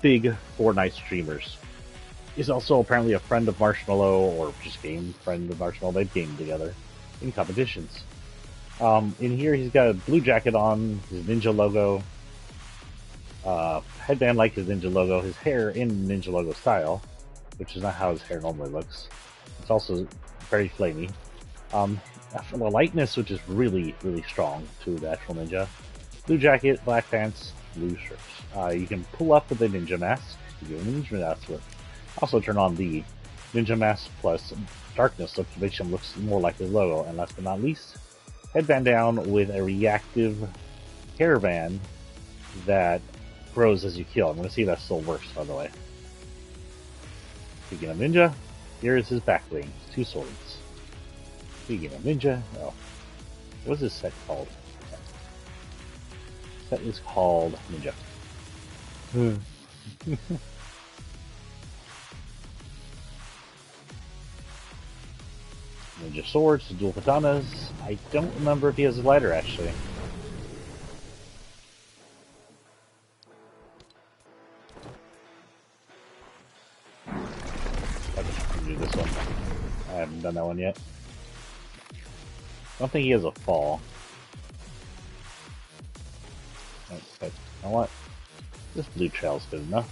big Fortnite streamers. He's also apparently a friend of Marshmallow, or just game friend of Marshmallow. They've gamed together in competitions. In here, he's got a blue jacket on, his Ninja logo, headband like his Ninja logo, his hair in Ninja logo style, which is not how his hair normally looks. It's also very flamey. The lightness, which is really, really strong to the actual Ninja. Blue jacket, black pants, blue shirts. You can pull up with the Ninja mask. You give him a Ninja mask with. Also turn on the Ninja mask plus darkness, which makes him look more like his logo. And last but not least, headband down with a reactive hairband that grows as you kill. I'm going to see if that still works, by the way. Speaking of Ninja, here is his back bling. 2 swords. Speaking of Ninja, oh, what's this set called? This set is called Ninja. Ninja swords, dual katanas. I don't remember if he has a lighter, actually. I can do this one. I haven't done that one yet. I don't think he has a fall. But you know what? This blue trail's good enough.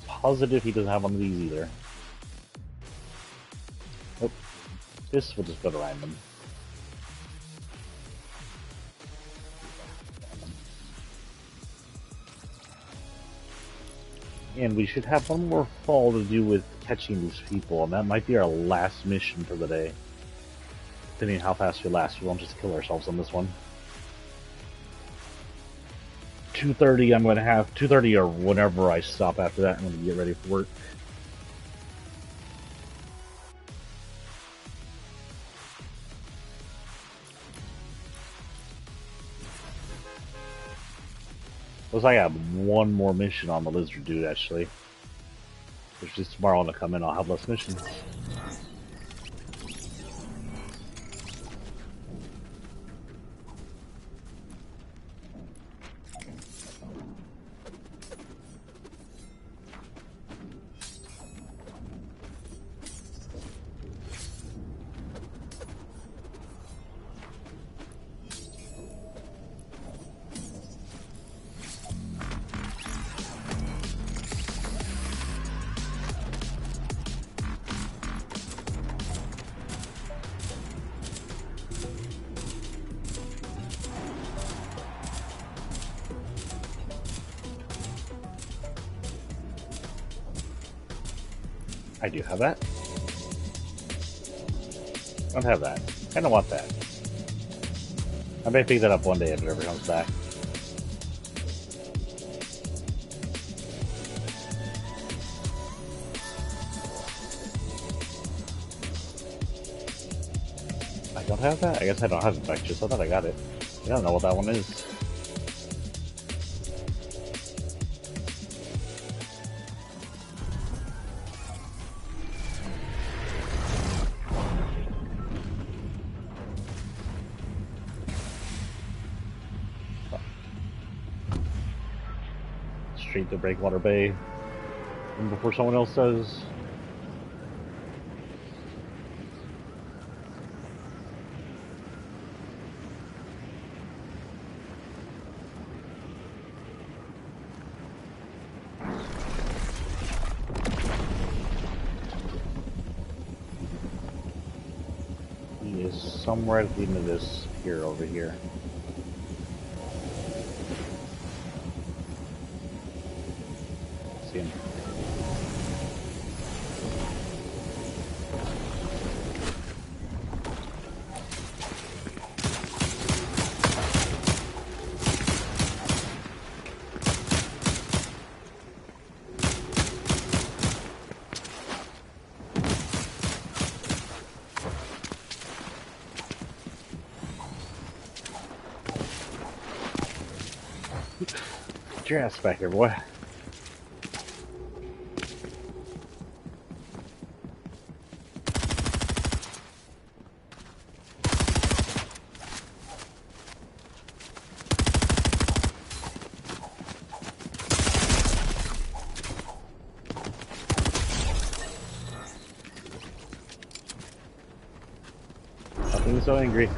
Positive he doesn't have one of these either. Nope. This will just go to random. And we should have one more fall to do with catching these people, and that might be our last mission for the day. Depending on how fast we last, we won't just kill ourselves on this one. 2:30. I'm going to have 2:30 or whenever I stop after that. I'm going to get ready for work. Looks like I have one more mission on the lizard dude, actually. Which is tomorrow when I come in, I'll have less missions. I do have that. I don't have that. I don't want that. I may pick that up one day if it ever comes back. I don't have that? I guess I don't have infectious. I thought I got it. I don't know what that one is. Straight to Breakwater Bay. And before someone else does. He is somewhere at the end of this pier over here. See him. Get your ass back here, boy. Nothing so angry.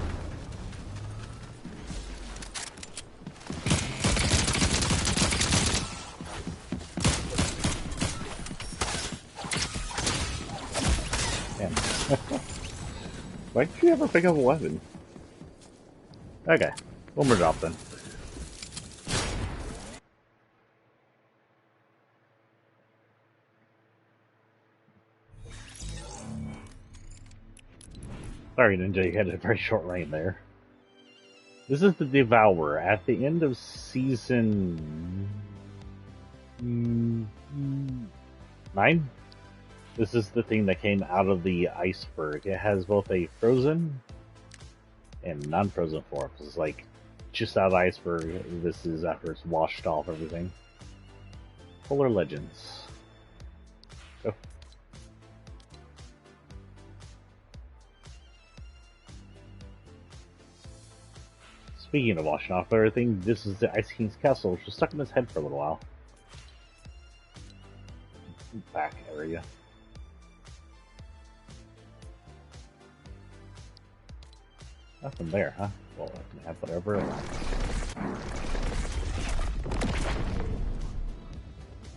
Why did you ever pick up a weapon? Okay, one more drop then. Sorry, Ninja, you had a very short reign there. This is the Devour. At the end of season 9? This is the thing that came out of the iceberg. It has both a frozen and non-frozen form. It's like just out of the iceberg. This is after it's washed off everything. Polar Legends. Go. Speaking of washing off everything, this is the Ice King's castle, which was stuck in his head for a little while. Back area. Nothing there, huh? Well, I can have whatever I want.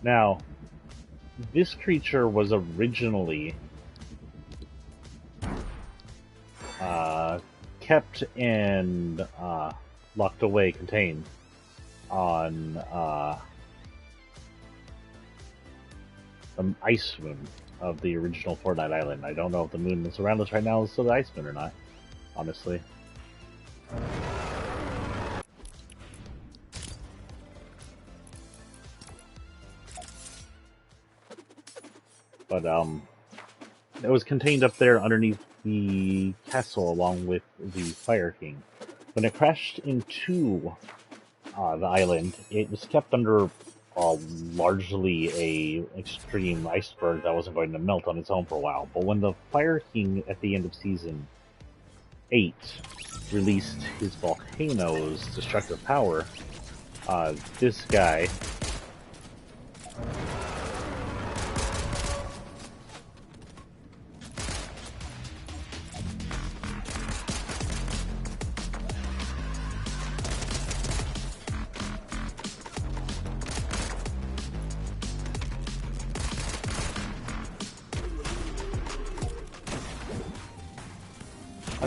Now, this creature was originally kept and locked away, contained on the ice moon of the original Fortnite island. I don't know if the moon that's around us right now is still the ice moon or not, honestly. But it was contained up there underneath the castle along with the Fire King. When it crashed into the island, it was kept under largely a extreme iceberg that wasn't going to melt on its own for a while. But when the Fire King at the end of season 8 released his volcano's destructive power, this guy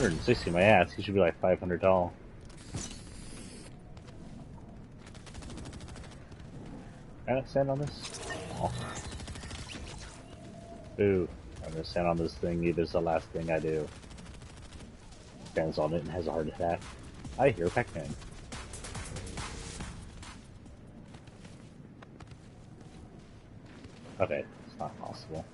160 my ass. He should be like 500 tall. Can I stand on this? Oh. Boo. I'm gonna stand on this thing. It is the last thing I do. Stands on it and has a heart attack. I hear Pac-Man. Okay, it's not possible.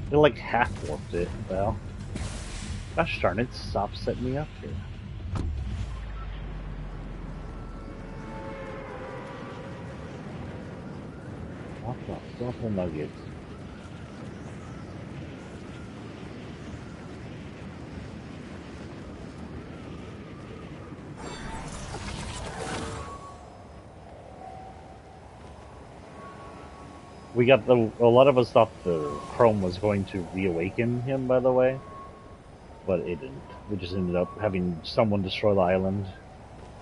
It like half warped it, well. Gosh darn it, stop setting me up here. What the double nuggets? We got a lot of us thought the Chrome was going to reawaken him, by the way, but it didn't. We just ended up having someone destroy the island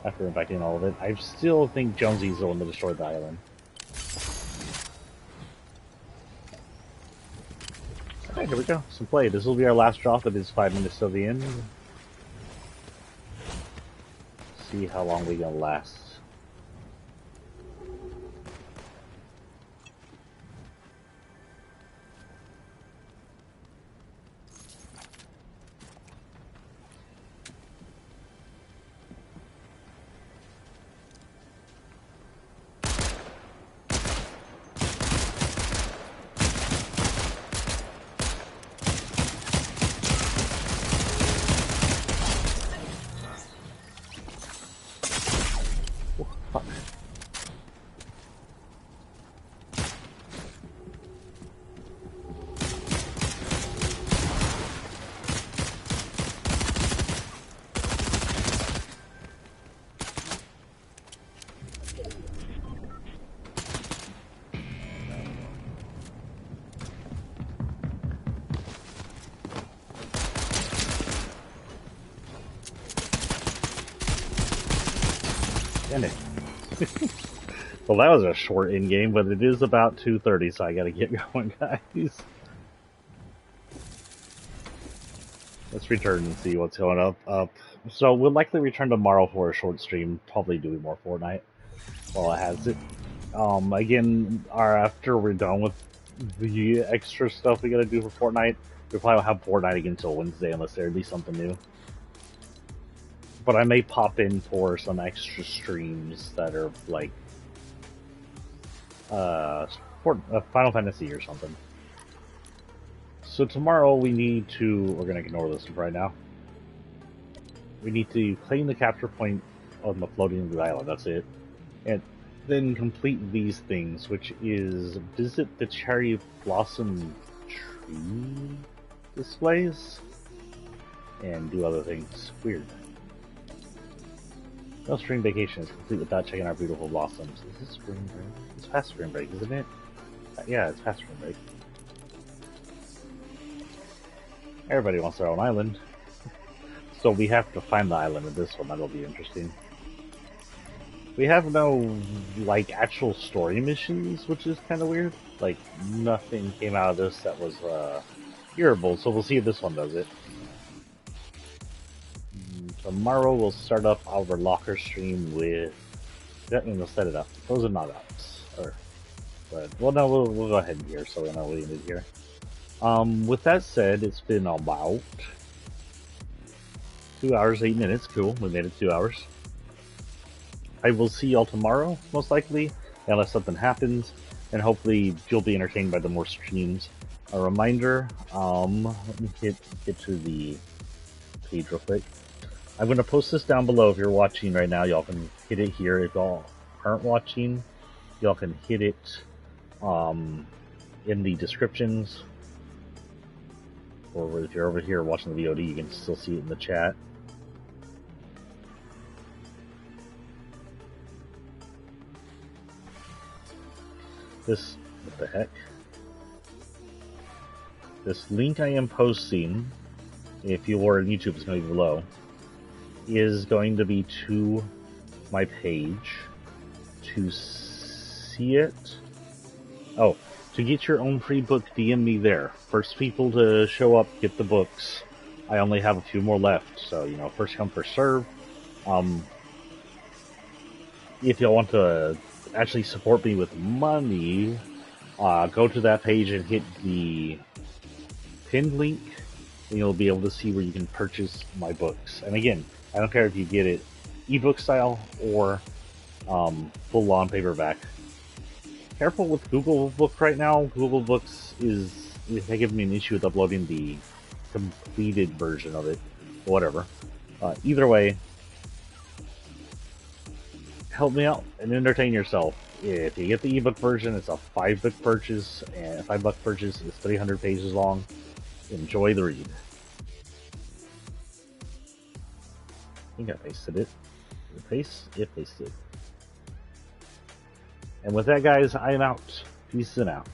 after infecting all of it. I still think Jonesy's the one that destroyed the island. Okay, here we go. Some play. This will be our last drop. It is 5 minutes till the end. See how long we can last. Damn it. Well, that was a short in-game, but it is about 2:30, so I gotta get going, guys. Let's return and see what's going up. So we'll likely return tomorrow for a short stream, probably doing more Fortnite while it has it. Again, after we're done with the extra stuff we gotta do for Fortnite, we probably won't have Fortnite again until Wednesday unless there be something new. But I may pop in for some extra streams that are like Final Fantasy or something. So tomorrow we're gonna ignore this right now. We need to claim the capture point on the floating island, that's it. And then complete these things, which is visit the cherry blossom tree displays and do other things. Weird. No spring vacation is complete without checking our beautiful blossoms. Is this spring break? It's past spring break, isn't it? Yeah, it's past spring break. Everybody wants their own island. So we have to find the island of this one. That'll be interesting. We have no, like, actual story missions, which is kind of weird. Like, nothing came out of this that was, hearable, so we'll see if this one does it. Tomorrow we'll start up our locker stream with... We'll set it up. Those are not ups. But, well, no, we'll go ahead here, so we know we need here. With that said, it's been about 2 hours, 8 minutes. Cool, we made it 2 hours. I will see y'all tomorrow, most likely, unless something happens, and hopefully you'll be entertained by the more streams. A reminder, let me get to the page real quick. I'm going to post this down below. If you're watching right now, y'all can hit it here. If y'all aren't watching, y'all can hit it in the descriptions. Or if you're over here watching the VOD, you can still see it in the chat. This, what the heck? This link I am posting, if you were on YouTube, it's going to be below, is going to be to my page. To see it, oh, to get your own free book, DM me there. First people to show up, get the books. I only have a few more left, so, you know, first come, first serve. If y'all want to actually support me with money, go to that page and hit the pinned link, and you'll be able to see where you can purchase my books. And again, I don't care if you get it ebook style or full-on paperback. Careful with Google Book right now. Google Books is giving me an issue with uploading the completed version of it. Whatever. Either way, help me out and entertain yourself. If you get the ebook version, it's a $5 purchase, and a $5 purchase is 300 pages long. Enjoy the read. I think I pasted it. It pasted. And with that, guys, I am out. Peace and out.